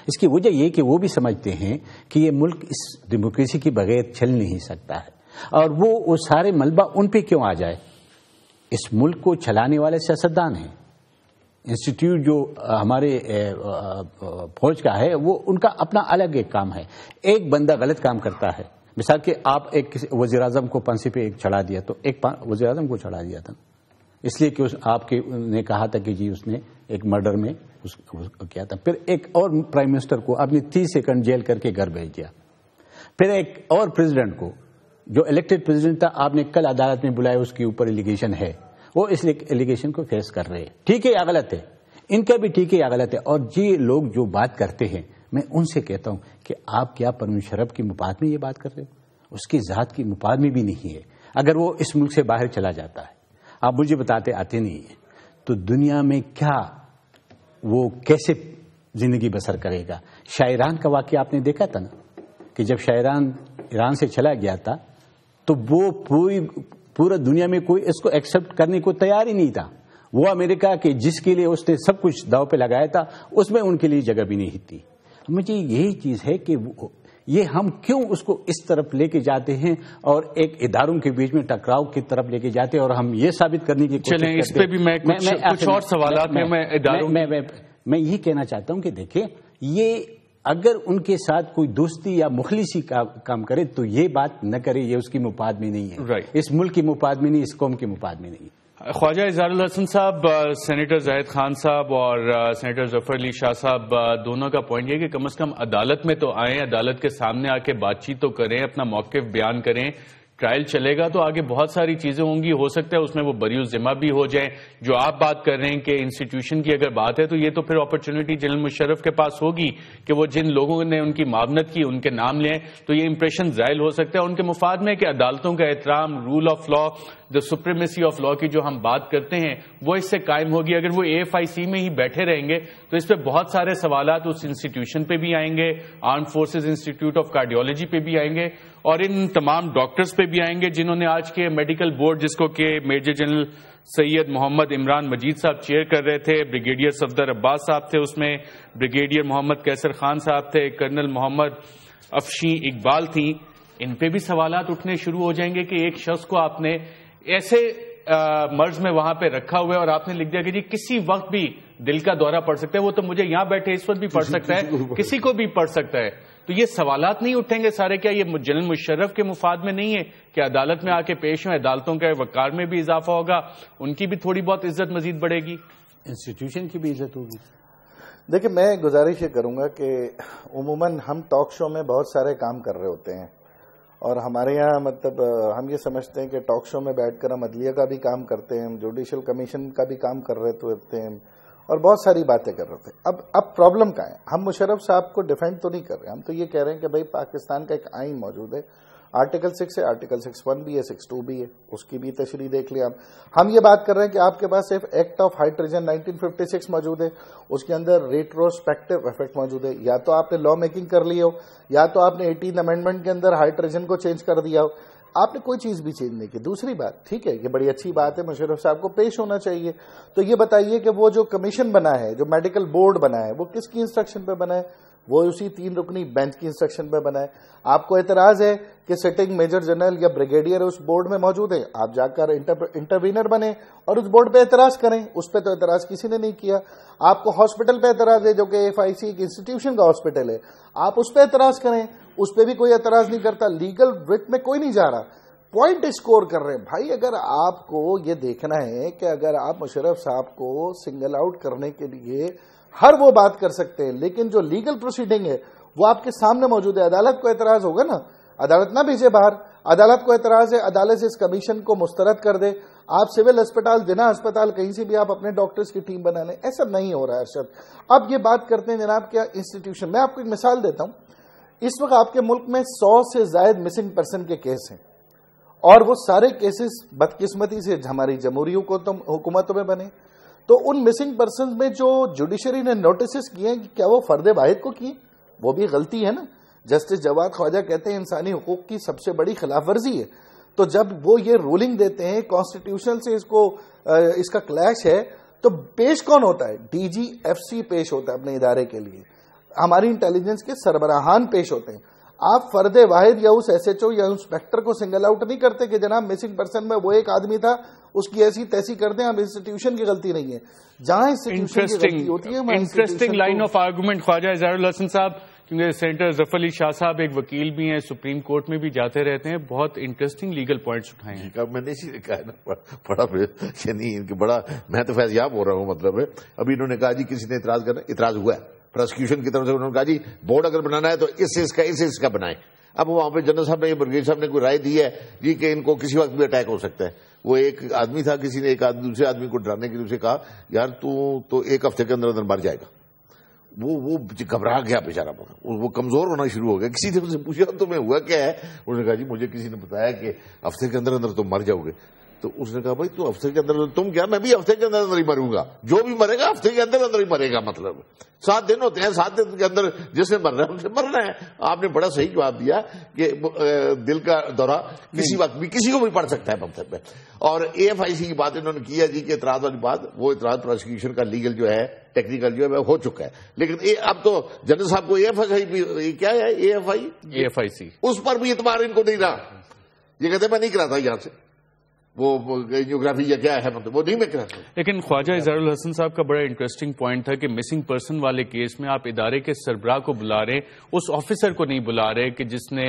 اس کی وجہ یہ کہ وہ بھی سمجھتے ہیں کہ یہ ملک اس ڈیموکریسی کے بغیر چل نہیں سکتا ہے، اور وہ سارے ملبہ ان پہ کیوں آ جائے. اس ملک کو چلانے والے سیاستدان ہیں. انسٹیٹیوٹ جو ہمارے فوج کا ہے وہ ان کا اپنا الگ ایک کام ہے. ایک بندہ غلط کام کرتا ہے، مثال کہ آپ ایک وزیر اعظم کو پھانسی پہ ایک چڑھا دیا، تو ایک وزیر اعظم کو چڑھا دیا تھا اس لیے کہ آپ کے نے کہا تھا کہ جی اس نے ایک مرڈر میں کیا تھا. پھر ایک اور پرائم منسٹر کو آپ نے 30 سیکنڈ جیل کر کے گھر بھیج دیا. پھر ایک اور پریزیڈنٹ کو جو الیکٹڈ پریزیڈنٹ تھا آپ نے کل عدالت میں بلایا، اس کے اوپر ایلیگیشن ہے، وہ اس ایلیگیشن کو فیس کر رہے ہیں. ٹھیک ہے یا غلط ہے؟ ان کا بھی ٹھیک ہے یا غلط ہے؟ اور جی لوگ جو بات کرتے ہیں میں ان سے کہتا ہوں کہ آپ کیا پروین مشرف کی مفاد میں یہ بات کر رہے ہو؟ اس کی ذات کی مفاد میں بھی نہیں ہے. اگر وہ اس ملک سے باہر چلا جاتا ہے، آپ مجھے بتاتے آتے نہیں ہیں، تو دنیا میں کیا وہ کیسے زندگی بسر کرے گا؟ شاہ ایران کا واقعہ آپ نے دیکھا تھا نا، کہ جب شاہ ایران سے چلا گیا تھا تو وہ پورا دنیا میں کوئی اس کو ایکسپٹ کرنے کو تیار ہی نہیں تھا. وہ امریکہ کے جس کے لیے اس نے سب کچھ داؤ پہ لگایا تھا اس میں ان کے لیے جگہ بھی نہیں تھی. مجھے یہی چیز ہے کہ یہ ہم کیوں اس کو اس طرف لے کے جاتے ہیں اور ایک اداروں کے بیچ میں ٹکراؤ کی طرف لے کے جاتے ہیں، اور ہم یہ ثابت کرنے کی کوشش کرتے ہیں. اس پہ بھی میں کچھ اور سوالات میں یہ کہنا چاہتا ہوں کہ دیکھیں، یہ اگر ان کے ساتھ کوئی دوستی یا مخلصی کا کام کرے تو یہ بات نہ کرے، یہ اس کی مفاد میں نہیں ہے، اس ملک کی مفاد میں نہیں، اس قوم کی مفاد میں نہیں. خواجہ اظہار الحسن صاحب، سینیٹر زاہد خان صاحب اور سینیٹر ظفر علی شاہ صاحب، دونوں کا پوائنٹ یہ کہ کم از کم عدالت میں تو آئیں، عدالت کے سامنے آ کے بات چیت تو کریں، اپنا موقف بیان کریں. ٹرائل چلے گا تو آگے بہت ساری چیزیں ہوں گی، ہو سکتا ہے اس میں وہ بری الذمہ بھی ہو جائیں. جو آپ بات کر رہے ہیں کہ انسٹیٹیوشن کی اگر بات ہے تو یہ تو پھر اپرچونٹی جنرل مشرف کے پاس ہوگی کہ وہ جن لوگوں نے ان کی معاونت کی ان کے نام لیں، تو یہ امپریشن زائل ہو سکتا ہے. ان کے مفاد میں کہ عدالتوں کا احترام، rule of law, the supremacy of law کی جو ہم بات کرتے ہیں وہ اس سے قائم ہوگی. اگر وہ AFIC میں ہی بیٹھے رہیں گے تو اس پہ بہت سارے سوالات اس انسٹیٹیوشن پہ بھی آئیں گے، arm forces institute of cardiology پہ بھی آئیں گے، اور ان تمام ڈاکٹرز پہ بھی آئیں گے جنہوں نے آج کے میڈیکل بورڈ، جس کو کہ میجر جنرل سید محمد عمران مجید صاحب چیئر کر رہے تھے، بریگیڈیئر صفدر عباس صاحب تھے اس میں، بریگیڈیئر محمد کیسر خان صاحب تھے، کرنل محمد افشیں اقبال تھیں. ان پہ بھی سوالات اٹھنے شروع ہو جائیں گے کہ ایک شخص کو آپ نے ایسے مرض میں وہاں پہ رکھا ہوا ہے اور آپ نے لکھ دیا کہ جی کسی وقت بھی دل کا دورہ پڑ سکتا ہے. وہ تو مجھے یہاں بیٹھے اس وقت بھی پڑ سکتا ہے، کسی کو بھی پڑ سکتا ہے. تو یہ سوالات نہیں اٹھیں گے سارے؟ کیا یہ جنرل مشرف کے مفاد میں نہیں ہے کہ عدالت میں آ کے پیش ہوں؟ عدالتوں کے وقار میں بھی اضافہ ہوگا، ان کی بھی تھوڑی بہت عزت مزید بڑھے گی، انسٹیٹیوشن کی بھی عزت ہوگی. دیکھیں، میں گزارش یہ کروں گا کہ عموماً ہم ٹاک شو میں بہت سارے کام کر رہے ہوتے ہیں، اور ہمارے یہاں مطلب ہم یہ سمجھتے ہیں کہ ٹاک شو میں بیٹھ کر ہم عدلیہ کا بھی کام کرتے ہیں، جوڈیشل کمیشن کا بھی کام کر رہے ہوتے ہیں، اور بہت ساری باتیں کر رہے تھے. اب پرابلم کیا ہے؟ ہم مشرف صاحب کو ڈیفینڈ تو نہیں کر رہے، ہم تو یہ کہہ رہے ہیں کہ بھائی پاکستان کا ایک آئین موجود ہے، آرٹیکل 6 ہے، آرٹیکل 6(1) بھی ہے، 6(2) بھی ہے، اس کی بھی تشریح دیکھ لیں. ہم یہ بات کر رہے ہیں کہ آپ کے پاس صرف ایکٹ آف ہائیڈروجن 1956 موجود ہے، اس کے اندر ریٹروسپیکٹو افیکٹ موجود ہے. یا تو آپ نے لا میکنگ کر لی ہو، یا تو آپ نے 18 امینڈمنٹ کے اندر ہائیڈروجن کو چینج کر دیا ہو. آپ نے کوئی چیز بھی چینج نہیں کی. دوسری بات، ٹھیک ہے یہ بڑی اچھی بات ہے، مشرف صاحب کو پیش ہونا چاہیے. تو یہ بتائیے کہ وہ جو کمیشن بنا ہے، جو میڈیکل بورڈ بنا ہے، وہ کس کی انسٹرکشن پہ بنا ہے؟ وہ اسی 3 رکنی بینچ کی انسٹرکشن پہ بنا ہے. آپ کو اعتراض ہے کہ سٹنگ میجر جنرل یا بریگیڈیئر اس بورڈ میں موجود ہے، آپ جا کر انٹروینر بنے اور اس بورڈ پہ اعتراض کریں. اس پہ تو اعتراض کسی نے نہیں کیا. آپ کو ہاسپٹل پہ اعتراض ہے، جو کہ AFIC ایک انسٹیٹیوشن کا ہاسپٹل ہے، آپ اس پہ اعتراض کریں، اس پہ بھی کوئی اعتراض نہیں کرتا. لیگل وٹ میں کوئی نہیں جا رہا، پوائنٹ اسکور کر رہے ہیں. بھائی اگر آپ کو یہ دیکھنا ہے کہ اگر آپ مشرف صاحب کو سنگل آؤٹ کرنے کے لیے ہر وہ بات کر سکتے ہیں، لیکن جو لیگل پروسیڈنگ ہے وہ آپ کے سامنے موجود ہے. عدالت کو اعتراض ہوگا نا, عدالت نہ بھیجے باہر. عدالت کو اعتراض ہے, عدالت سے اس کمیشن کو مسترد کر دے. آپ سول اسپتال, دینا اسپتال, کہیں سے بھی آپ اپنے ڈاکٹرز کی ٹیم بنا لیں. ایسا نہیں ہو رہا ہے ارشد. اب یہ بات کرتے ہیں جناب کیا انسٹیٹیوشن. میں آپ کو ایک مثال دیتا ہوں. اس وقت آپ کے ملک میں 100 سے زائد مسنگ پرسن کے کیس ہیں, اور وہ سارے کیسز بدقسمتی سے ہماری جمہوری حکومتوں میں بنے. تو ان مسنگ پرسنز میں جو جوڈیشری نے نوٹسز کیے ہیں, کیا وہ فرد واحد کو کیے؟ وہ بھی غلطی ہے نا. جسٹس جواد خواجہ کہتے ہیں انسانی حقوق کی سب سے بڑی خلاف ورزی ہے. تو جب وہ یہ رولنگ دیتے ہیں کانسٹیٹیوشن سے اس کا کلیش ہے, تو پیش کون ہوتا ہے؟ ڈی جی ایف سی پیش ہوتا ہے اپنے ادارے کے لیے, ہماری انٹیلیجنس کے سربراہان پیش ہوتے ہیں. آپ فرد واحد یا اس ایس ایچ او یا انسپیکٹر کو سنگل آؤٹ نہیں کرتے کہ جناب مسنگ پرسن میں وہ ایک آدمی تھا, اس کی ایسی تیسی کر دیں. اب انسٹیٹیوشن کی غلطی نہیں ہے, جہاں انسٹیٹیوشن کی غلطی ہوتی ہے. انٹرسٹنگ لائن آف آرگومنٹ خواجہ اظہار الحسن صاحب, کیونکہ سینیٹر ظفر علی شاہ صاحب ایک وکیل بھی ہیں, سپریم کورٹ میں بھی جاتے رہتے ہیں, بہت انٹرسٹنگ لیگل پوائنٹس اٹھائے ہیں. میں نے اسی کہا نا بڑا یعنی ان کے بڑا, میں تو فیضیاب ہو رہا ہوں. مطلب ہے ابھی انہوں نے کہا جی کسی نے اعتراض کرنا, اعتراض ہوا ہے پروسیکیوشن کی طرف سے. انہوں نے کہا جی بورڈ اگر بنانا ہے تو اس کا بنائیں. اب وہاں پہ جنرل صاحب نے, برگیڈ صاحب نے کوئی رائے دی ہے جی کہ ان کو کسی وقت بھی اٹیک ہو سکتا ہے. وہ ایک آدمی تھا, کسی نے ایک دوسرے آدمی کو ڈرانے کے لیے اسے کہا یار تو ایک ہفتے کے اندر مر جائے گا. وہ گھبرا گیا بیچارہ, وہ کمزور ہونا شروع ہو گیا. کسی نے مجھ سے پوچھا تمہیں ہوا کیا ہے؟ انہوں نے کہا جی مجھے کسی نے بتایا کہ ہفتے کے اندر تم مر جاؤ گے. تو اس نے کہا بھائی تو ہفتے کے اندر تم کیا, میں بھی ہفتے کے اندر ہی مروں گا. جو بھی مرے گا ہفتے کے اندر ہی مرے گا. مطلب 7 دن ہوتے ہیں, 7 دن کے اندر جس نے مرنا ہے ان سے مرنا ہے. آپ نے بڑا صحیح جواب دیا کہ دل کا دورہ کسی وقت بھی کسی کو بھی پڑ سکتا ہے. مطلب ہے. اور اے ایف آئی سی کی بات انہوں نے کی ہے جی کہ اعتراض والی بات, وہ اعتراض پروسیکیوشن کا لیگل جو ہے, ٹیکنیکل جو ہے ہو چکا ہے. لیکن اب تو جنرل صاحب کو اے ایف آئی کیا ہے, اے ایف آئی سی, اس پر بھی اعتبار ان کو نہیں رہا. یہ کہتے میں نہیں کراتا یہاں سے وہ جیوگرافی یا کیا ہے, مطلب وہ نہیں میں کراتا. لیکن خواجہ اظہار الحسن صاحب کا بڑا انٹرسٹنگ پوائنٹ تھا کہ مسنگ پرسن والے کیس میں آپ ادارے کے سربراہ کو بلا رہے, اس آفیسر کو نہیں بلا رہے کہ جس نے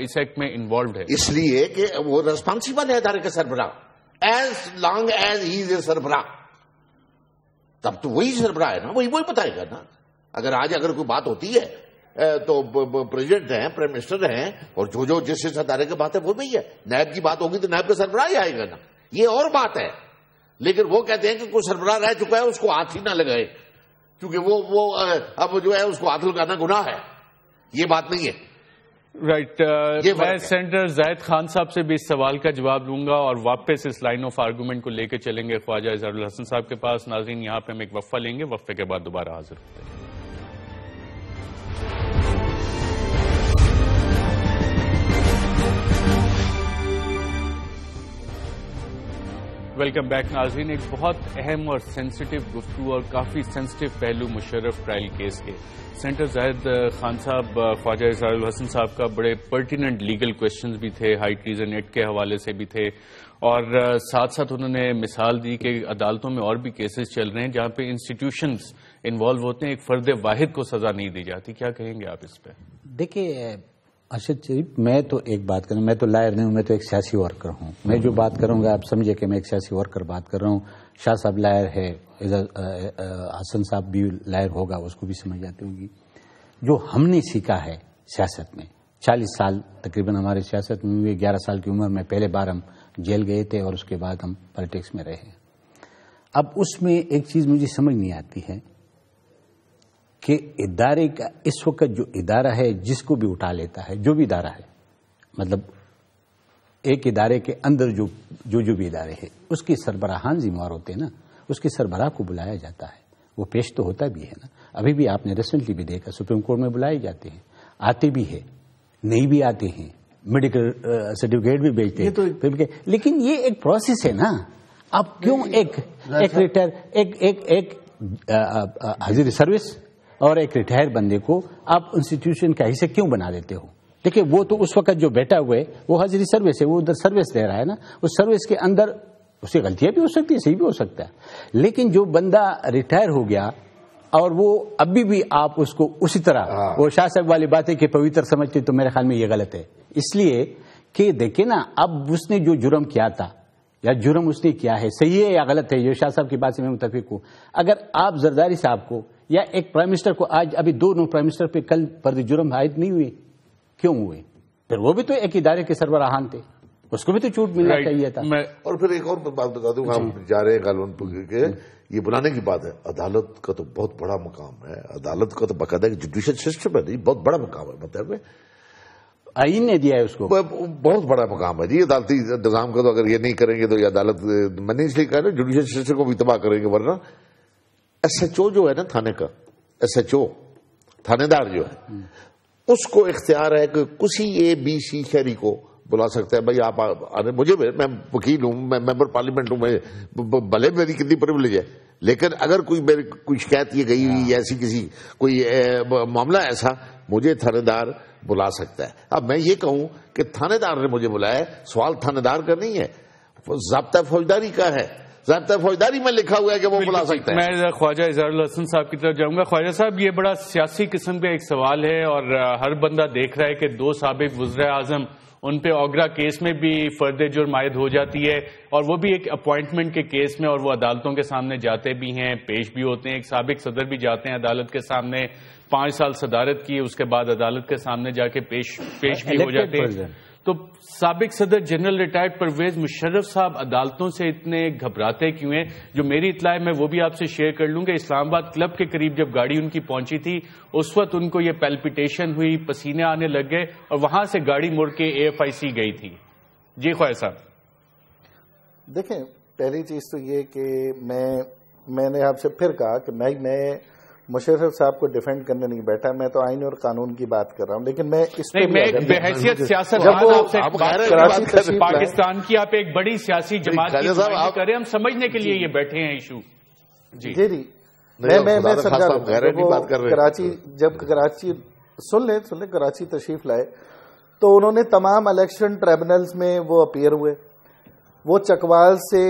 اس ایکٹ میں انوالوڈ ہے. اس لیے کہ وہ ریسپانسبل ہے ادارے کے سربراہ. ایز لانگ ایز ہی از اے سربراہ, تب تو وہی سربراہ ہے نا, وہی بتائے گا نا. اگر کوئی بات ہوتی ہے تو پریزیڈنٹ ہیں, پرائم منسٹر ہیں, اور جو جس ادارے کی بات ہے وہ نہیں ہے. نیب کی بات ہوگی تو نیب کا سربراہ ہی آئے گا نا, یہ اور بات ہے. لیکن وہ کہتے ہیں کہ کوئی سربراہ رہ چکا ہے اس کو ہاتھ ہی نہ لگائے, کیونکہ وہ اب جو ہے اس کو ہاتھ لگانا گناہ ہے. یہ بات نہیں ہے. رائٹ. میں سینیٹر زاہد خان صاحب سے بھی اس سوال کا جواب لوں گا اور واپس اس لائن آف آرگومنٹ کو لے کے چلیں گے خواجہ اظہار الحسن صاحب کے پاس. ناظرین یہاں پہ ہم ایک وقفہ لیں گے, وقفے کے بعد دوبارہ حاضر ہوتے ہیں. ویلکم بیک ناظرین. ایک بہت اہم اور سینسٹیو گفتگو اور کافی سینسٹیو پہلو مشرف ٹرائل کیس کے. سینیٹر زاہد خان صاحب, خواجہ اظہار الحسن صاحب کا بڑے پرٹیننٹ لیگل کویشچنز بھی تھے, ہائی ٹریزن ایکٹ کے حوالے سے بھی تھے, اور ساتھ ساتھ انہوں نے مثال دی کہ عدالتوں میں اور بھی کیسز چل رہے ہیں جہاں پہ انسٹیٹیوشنز انوالو ہوتے ہیں, ایک فرد واحد کو سزا نہیں دی جاتی. کیا کہیں گے آپ اس پہ؟ دیکھیے ارشد شریف, میں تو ایک بات کروں, میں تو لائر نہیں ہوں, میں تو ایک سیاسی ورکر ہوں. میں جو بات کروں گا آپ سمجھے کہ میں ایک سیاسی ورکر بات کر رہا ہوں. شاہ صاحب لائر ہے, حسن صاحب بھی لائر ہوگا, اس کو بھی سمجھ آتی ہوگی. جو ہم نے سیکھا ہے سیاست میں, 40 سال تقریباً ہمارے سیاست میں ہوئے. 11 سال کی عمر میں پہلے بار ہم جیل گئے تھے اور اس کے بعد ہم پالیٹکس میں رہے. اب اس میں ایک چیز مجھے سمجھ نہیں آتی ہے کہ ادارے کا اس وقت جو ادارہ ہے جس کو بھی اٹھا لیتا ہے, جو بھی ادارہ ہے, مطلب ایک ادارے کے اندر جو بھی ادارے ہیں اس کے سربراہان ذمہ دار ہوتے ہیں نا, اس کے سربراہ کو بلایا جاتا ہے, وہ پیش تو ہوتا بھی ہے نا. ابھی بھی آپ نے ریسنٹلی بھی دیکھا سپریم کورٹ میں بلائے جاتے ہیں, آتے بھی ہے, نہیں بھی آتے ہیں, میڈیکل سرٹیفکیٹ بھی بھیجتے ہیں, لیکن یہ ایک پروسیس ہے نا. اب کیوں ایک ریٹائر ایک حاضر سروس اور ایک ریٹائر بندے کو آپ انسٹیٹیوشن کا حصہ کیوں بنا دیتے ہو؟ دیکھیں وہ تو اس وقت جو بیٹھا ہوئے وہ حاضری سروس ہے, وہ ادھر سروس دے رہا ہے نا. اس سروس کے اندر اس سے غلطیاں بھی ہو سکتی ہیں, صحیح بھی ہو سکتا ہے, لیکن جو بندہ ریٹائر ہو گیا اور وہ ابھی بھی آپ اس کو اسی طرح وہ شاہ صاحب والی باتیں کہ پویتر سمجھتے, تو میرے خیال میں یہ غلط ہے. اس لیے کہ دیکھیں نا, اب اس نے جو جرم کیا تھا یا جرم اس نے کیا ہے، صحیح ہے یا غلط ہے، یہ شاہ صاحب کی بات سے میں متفق ہوں. اگر آپ زرداری صاحب کو یا ایک پرائم منسٹر کو، آج ابھی دونوں پرائم منسٹر پہ کل فرد جرم عائد نہیں ہوئے، کیوں ہوئے؟ پھر وہ بھی تو ایک ادارے کے سربراہان تھے، اس کو بھی تو چھوٹ ملنا چاہیے تھا. اور پھر ایک اور بات بتا دوں، ہم جا رہے ہیں غالباً کہ یہ بلانے کی بات ہے، عدالت کا تو بہت بڑا مقام ہے، عدالت کا تو باقاعدہ جوڈیشل سسٹم ہے، بہت بڑا مقام ہے، مطلب آئین نے دیا ہے اس کو، بہت بڑا مقام ہے جی عدالتی نظام کا. تو اگر یہ نہیں کریں گے تو یہ عدالت، میں نے اس لیے کہا نا جوڈیشل سسٹم کو بھی تباہ کریں گے. ورنہ ایس ایچ او جو ہے نا تھانے کا، ایس ایچ او تھانے دار جو ہے، اس کو اختیار ہے کہ کسی اے بی سی شہری کو بلا سکتا ہے. بھائی آپ مجھے، میں وکیل ہوں، میں ممبر پارلیمنٹ ہوں، میں بھلے میری کتنی پریولیج ہے، لیکن اگر کوئی شکایت یہ گئی ہوئی ایسی، کسی کوئی معاملہ ایسا، مجھے تھانے دار بلا سکتا ہے. اب میں یہ کہوں کہ تھانے دار نے مجھے بلایا ہے، سوال تھانے دار کا نہیں ہے، ضابطہ فوجداری کا ہے. ضابطہ فوجداری میں لکھا ہوا ہے کہ وہ بلا سکتا ہے. میں خواجہ اظہار الحسن صاحب کی طرف جاؤں گا. خواجہ صاحب، یہ بڑا سیاسی قسم کا ایک سوال ہے، اور ہر بندہ دیکھ رہا ہے کہ 2 سابق وزراء اعظم، ان پہ اوگرا کیس میں بھی فرد جرم عائد ہو جاتی ہے، اور وہ بھی ایک اپوائنٹمنٹ کے کیس میں، اور وہ عدالتوں کے سامنے جاتے بھی ہیں، پیش بھی ہوتے ہیں. ایک سابق صدر بھی جاتے ہیں عدالت کے سامنے، 5 سال صدارت کی، اس کے بعد عدالت کے سامنے جا کے پیش بھی ہو جاتے ہیں. تو سابق صدر جنرل ریٹائرڈ پرویز مشرف صاحب عدالتوں سے اتنے گھبراتے کیوں ہیں؟ جو میری اطلاع ہے میں وہ بھی آپ سے شیئر کر لوں گا. اسلام آباد کلب کے قریب جب گاڑی ان کی پہنچی تھی، اس وقت ان کو یہ پیلپیٹیشن ہوئی، پسینے آنے لگ گئے، اور وہاں سے گاڑی مڑ کے AFIC گئی تھی. جی خواجہ صاحب. دیکھیں، پہلی چیز تو یہ کہ میں نے آپ سے پھر کہا کہ میں مشرف صاحب کو ڈیفینڈ کرنے نہیں بیٹھا، میں تو آئین اور قانون کی بات کر رہا ہوں. لیکن میں اس پہ بحیثیت سیاست پاکستان کی، آپ ایک بڑی سیاسی جماعت کی بات کر رہے ہیں، ہم سمجھنے کے لیے یہ بیٹھے ہیں ایشو. جی جی میں سمجھا. کراچی، جب کراچی سن لیں کراچی تشریف لائے تو انہوں نے تمام الیکشن ٹریبونلز میں وہ اپیئر ہوئے، وہ چکوال سے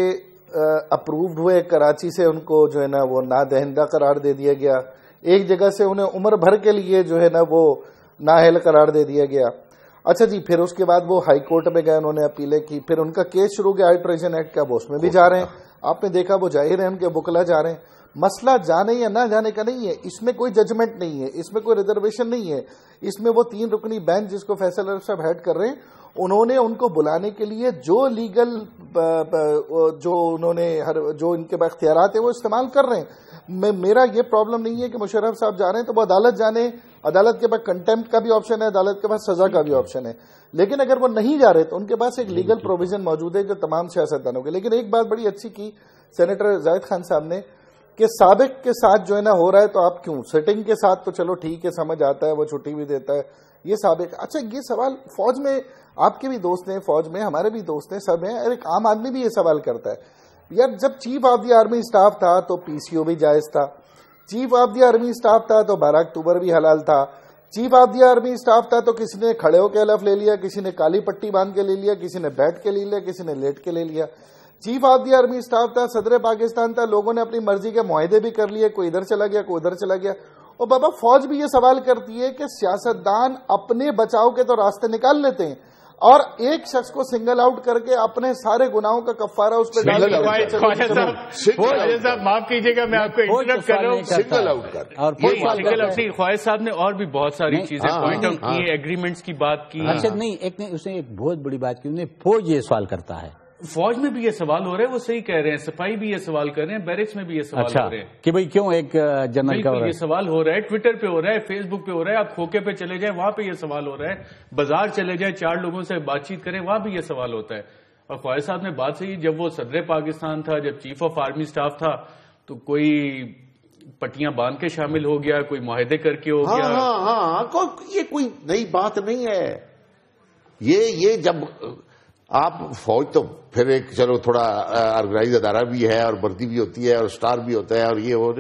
اپرووڈ ہوئے، کراچی سے ان کو جو ہے نا وہ نادہندہ قرار دے دیا گیا، ایک جگہ سے انہیں عمر بھر کے لیے جو ہے نا وہ نااہل قرار دے دیا گیا. اچھا جی، پھر اس کے بعد وہ ہائی کورٹ میں گئے، انہوں نے اپیلیں کی، پھر ان کا کیس شروع کیا ہائی ٹریزن ایکٹ کا، وہ اس میں بھی جا رہے ہیں. آپ نے دیکھا وہ ظاہر ہے ان کے وکلا جا رہے ہیں. مسئلہ جانے یا نہ جانے کا نہیں ہے، اس میں کوئی ججمنٹ نہیں ہے، اس میں کوئی ریزرویشن نہیں ہے. اس میں وہ 3 رکنی بینچ جس کو فیصل عرب صاحب ہیڈ کر رہے ہیں، انہوں نے ان کو بلانے کے لیے جو لیگل جو ان کے پاس اختیارات ہیں وہ استعمال کر رہے ہیں. میرا یہ پرابلم نہیں ہے کہ مشرف صاحب جا رہے ہیں تو وہ عدالت جانے، عدالت کے پاس کنٹمپٹ کا بھی آپشن ہے، عدالت کے پاس سزا کا بھی آپشن ہے. لیکن اگر وہ نہیں جا رہے تو ان کے پاس ایک لیگل پروویژن موجود ہے جو تمام سیاستدانوں کے. لیکن ایک بات بڑی اچھی کی سینیٹر زاہد خان صاحب نے کہ سابق کے ساتھ جو ہے نا ہو رہا ہے تو آپ کیوں، سٹنگ کے ساتھ تو چلو ٹھیک ہے، سمجھ آتا ہے، وہ چھٹی بھی دیتا ہے، یہ سابق. اچھا یہ سوال فوج میں آپ کے بھی دوست ہیں، فوج میں ہمارے بھی دوست ہیں، سب ہیں، اور ایک عام آدمی بھی یہ سوال کرتا ہے یار جب chief of the army staff تھا تو PCO بھی جائز تھا، chief of the army staff تھا تو 12 اکتوبر بھی حلال تھا، chief of the army staff تھا تو کسی نے کھڑے ہو کے حلف لے لیا، کسی نے کالی پٹی باندھ کے لے لیا، کسی نے بیٹھ کے لے لیا، کسی نے لیٹ کے لے لیا. Chief of the army staff تھا، صدر پاکستان تھا، لوگوں نے اپنی مرضی کے معاہدے بھی کر لیے، کوئی ادھر چلا گیا، کوئی ادھر چلا گیا. اور بابا فوج بھی یہ سوال کرتی ہے کہ سیاستدان اپنے بچاؤ کے تو راستے نکال لیتے ہیں اور ایک شخص کو سنگل آؤٹ کر کے اپنے سارے گناہوں کا کفارہ اس پہ ڈال صاحب معاف کیجیے گا میں آپ کو انٹرپٹ کر رہا ہوں. سنگل آؤٹ کر خواجہ صاحب نے اور بھی بہت ساری چیزیں پوائنٹ آؤٹ کی، ایگریمنٹس کی بات کی. اچھا نہیں، ایک نے اس نے ایک بہت بڑی بات کی، انہیں فوج یہ سوال کرتا ہے، فوج میں بھی یہ سوال ہو رہا ہے، وہ صحیح کہہ رہے ہیں، سپاہی بھی یہ سوال کر رہے ہیں، بیرکس میں بھی یہ سوال ہو رہے ہیں کہ بھئی کیوں ایک جنرل کا یہ سوال ہو رہا ہے، ٹویٹر پہ ہو رہا ہے، فیس بک پہ ہو رہا ہے، آپ کھوکے پہ چلے جائیں وہاں پہ یہ سوال ہو رہا ہے، بازار چلے جائیں 4 لوگوں سے بات چیت کریں وہاں بھی یہ سوال ہوتا ہے. اور خواجہ صاحب نے بات صحیح، جب وہ صدر پاکستان تھا، جب چیف آف آرمی اسٹاف تھا تو کوئی پٹیاں باندھ کے شامل ہو گیا، کوئی معاہدے کر کے ہو گیا. ہاں یہ کوئی نئی بات نہیں ہے. یہ جب آپ فوج تو پھر ایک چلو تھوڑا آرگنائز ادارہ بھی ہے اور بردی بھی ہوتی ہے اور اسٹار بھی ہوتا ہے اور یہ ہو.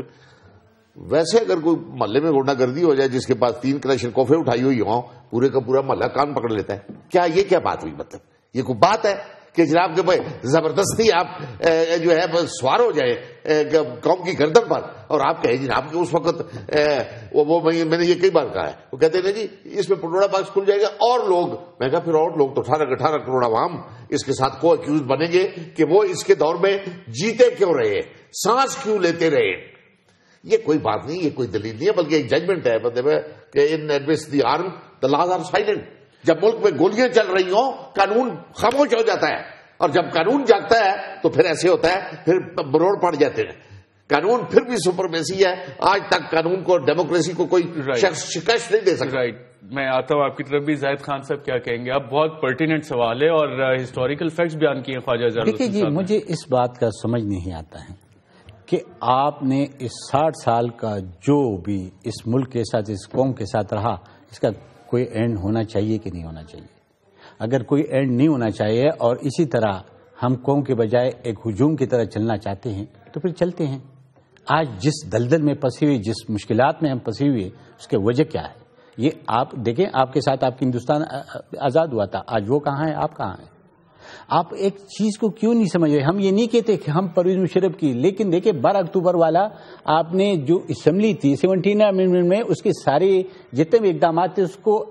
ویسے اگر کوئی محلے میں غنڈہ گردی ہو جائے جس کے پاس 3 کلاشن کوفے اٹھائی ہوئی ہوں، پورے کا پورا محلہ کان پکڑ لیتا ہے. کیا بات ہوئی؟ مطلب یہ کوئی بات ہے کہ جناب کے بھائی زبردستی آپ جو ہے سوار ہو جائے قوم کی گردن پر اور آپ کہیں جناب کہ اس وقت میں نے یہ کئی بار کہا ہے، وہ کہتے ہیں جی اس میں پٹوڑا باکس کھل جائے گا اور لوگ، میں کہا پھر اور لوگ تو 18 کروڑ عوام اس کے ساتھ کو ایکیوز بنیں گے کہ وہ اس کے دور میں جیتے کیوں رہے, سانس کیوں لیتے رہے. یہ کوئی بات نہیں, یہ کوئی دلیل نہیں ہے, بلکہ ایک ججمنٹ ہے مطلب کہ ان ایڈویس دی آرم دا لاز آر سائلنٹ. جب ملک میں گولیاں چل رہی ہوں قانون خاموش ہو جاتا ہے, اور جب قانون جاگتا ہے تو پھر ایسے ہوتا ہے, پھر مروڑ پڑ جاتے ہیں. قانون پھر بھی سپرمیسی ہے. آج تک قانون کو, ڈیموکریسی کو کوئی شخص شکست نہیں دے سکتا. میں آتا ہوں آپ کی طرف بھی. زاہد خان صاحب کیا کہیں گے؟ آپ بہت پرٹیننٹ سوال ہے اور ہسٹوریکل فیکٹس بیان کیے خواجہ جلال. دیکھیے جی, مجھے اس بات کا سمجھ نہیں آتا ہے کہ آپ نے اس 60 سال کا جو بھی اس ملک کے ساتھ, اس قوم کے ساتھ رہا, اس کا کوئی اینڈ ہونا چاہیے کہ نہیں ہونا چاہیے؟ اگر کوئی اینڈ نہیں ہونا چاہیے اور اسی طرح ہم قوم کے بجائے ایک ہجوم کی طرح چلنا چاہتے ہیں تو پھر چلتے ہیں. آج جس دلدل میں پھنسی ہوئی, جس مشکلات میں ہم پھنسی ہوئے, اس کی وجہ کیا ہے؟ یہ آپ دیکھیں, آپ کے ساتھ آپ کی ہندوستان آزاد ہوا تھا, آج وہ کہاں ہے, آپ کہاں ہیں؟ آپ ایک چیز کو کیوں نہیں سمجھ رہے؟ ہم یہ نہیں کہتے کہ ہم پرویز مشرف کی, لیکن دیکھیں 12 اکتوبر والا آپ نے جو اسمبلی تھی 17 امینڈمنٹ میں, اس کے سارے جتنے بھی اقدامات تھے اس کو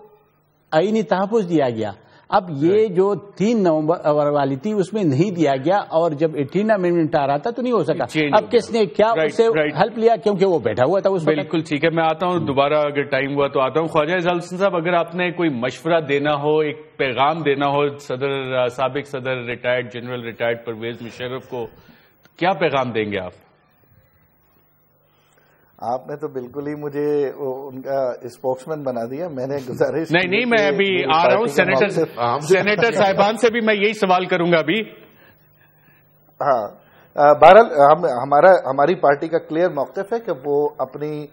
آئینی تحفظ دیا گیا. اب یہ جو 3 نومبر والی تھی اس میں نہیں دیا گیا, اور جب 18 امینڈمنٹ آ رہا تھا تو نہیں ہو سکا. اب کس نے کیا اسے ہیلپ لیا؟ کیونکہ وہ بیٹھا ہوا تھا اس وقت. بالکل ٹھیک ہے, میں آتا ہوں دوبارہ, اگر ٹائم ہوا تو آتا ہوں. خواجہ جلال صاحب, اگر آپ نے کوئی مشورہ دینا ہو, ایک پیغام دینا ہو سابق صدر retired general retired Pervez Musharraf کو, کیا پیغام دیں گے آپ؟ آپ نے تو بالکل ہی مجھے ان کا اسپوکس مین بنا دیا. میں نے گزارش نہیں, میں ابھی آ رہا ہوں سینیٹر صاحبان سے بھی میں یہی سوال کروں گا ابھی. ہاں, بہرحال ہماری پارٹی کا کلیئر موقف ہے کہ وہ اپنی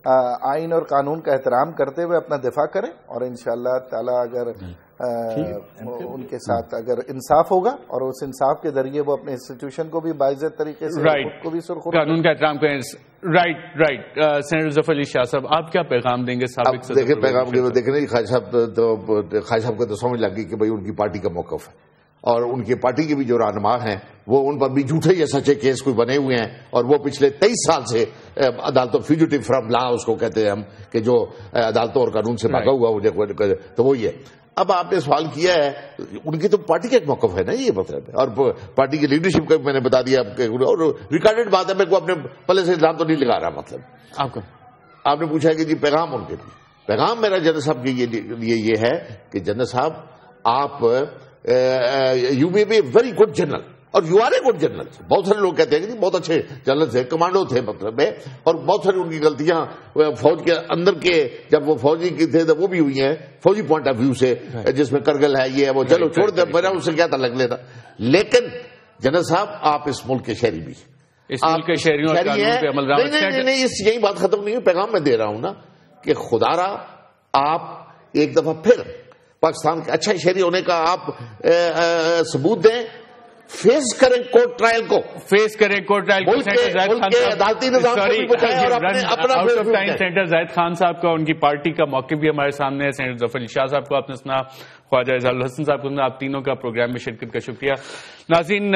آئین اور قانون کا احترام کرتے ہوئے اپنا دفاع کریں, اور انشاءاللہ تعالی اگر ان کے ساتھ اگر انصاف ہوگا اور اس انصاف کے ذریعے وہ اپنے انسٹیٹیوشن کو بھی باعزت طریقے سے کو بھی قانون کا احترام کریں. رائٹ سینیٹر ظفر علی شاہ صاحب, آپ کیا پیغام دیں گے سابق صدر؟ دیکھیں پیغام کے دیکھیں, خواجہ صاحب کو تو سمجھ لگ گئی کہ بھائی ان کی پارٹی کا موقف ہے, اور ان کی پارٹی کے بھی جو رہنما ہیں وہ ان پر بھی جھوٹے یا سچے کیس کوئی بنے ہوئے ہیں, اور وہ پچھلے 23 سال سے عدالتوں فیوجیٹو فرام لا اس کو کہتے ہیں ہم, کہ جو عدالتوں اور قانون سے بھاگا ہوا, تو وہی ہے. اب آپ نے سوال کیا ہے, ان کی تو پارٹی کا ایک موقف ہے نا, یہ مطلب ہے, اور پارٹی کی لیڈرشپ کا میں نے بتا دیا, اور ریکارڈڈ بات ہے, میں کو اپنے پلے سے الزام تو نہیں لگا رہا. مطلب آپ نے پوچھا کہ جی پیغام ان کے لیے, پیغام میرا جنرل صاحب کے لیے یہ ہے کہ جنرل صاحب آپ you may be a very good general, اور you are a good general. بہت سارے لوگ کہتے ہیں کہ بہت اچھے جنرل تھے, کمانڈو تھے مطلب ہے, اور بہت ساری ان کی غلطیاں فوج کے اندر کے, جب وہ فوجی کی تھے تو وہ بھی ہوئی ہیں فوجی پوائنٹ آف ویو سے, جس میں کرگل ہے, یہ ہے وہ, چلو چھوڑ دیں, میرا اس سے کیا تعلق لیتا. لیکن جنرل صاحب آپ اس ملک کے شہری بھی, اس ملک کے شہریوں نہیں, یہی بات ختم نہیں ہے. پیغام میں دے رہا ہوں نا کہ خدا را آپ ایک دفعہ پھر پاکستان کے اچھا شہری ہونے کا آپ ثبوت دیں, فیس کریں کورٹ ٹرائل کو, فیس کریں کورٹ ٹرائل کو. عدالتی نظام کو بھی بچائیں اور اپنا سینیٹر زاہد خان صاحب کا, ان کی پارٹی کا موقف بھی ہمارے سامنے ہے. سینیٹر ظفر علی شاہ صاحب کو آپ نے سنا, خواجہ اظہار الحسن صاحب کو, آپ تینوں کا پروگرام میں شرکت کا شکریہ. ناظرین,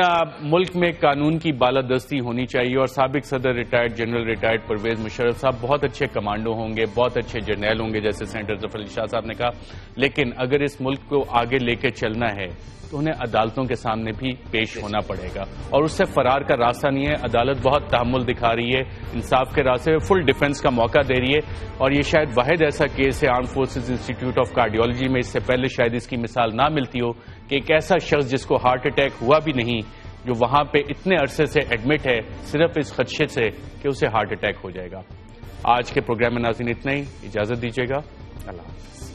ملک میں قانون کی بالادستی ہونی چاہیے, اور سابق صدر retired general retired Pervez Musharraf sahab بہت اچھے کمانڈو ہوں گے, بہت اچھے جرنیل ہوں گے, جیسے سینیٹر ظفر علی شاہ صاحب نے کہا, لیکن اگر اس ملک کو آگے لے کے چلنا ہے تو انہیں عدالتوں کے سامنے بھی پیش ہونا پڑے گا, اور اس سے فرار کا راستہ نہیں ہے. عدالت بہت تحمل دکھا رہی ہے, انصاف کے راستے میں فل ڈیفنس کا موقع دے رہی ہے, اور یہ شاید واحد ایسا کیس ہے arm forces institute of cardiology میں, اس سے پہلے شاید اس کی مثال نہ ملتی ہو, کہ ایک ایسا شخص جس کو ہارٹ اٹیک ہوا بھی نہیں, جو وہاں پہ اتنے عرصے سے ایڈمٹ ہے, صرف اس خدشے سے کہ اسے ہارٹ اٹیک ہو جائے گا. آج کے پروگرام میں ناظرین اتنا ہی, اجازت دیجیے گا, اللہ حافظ.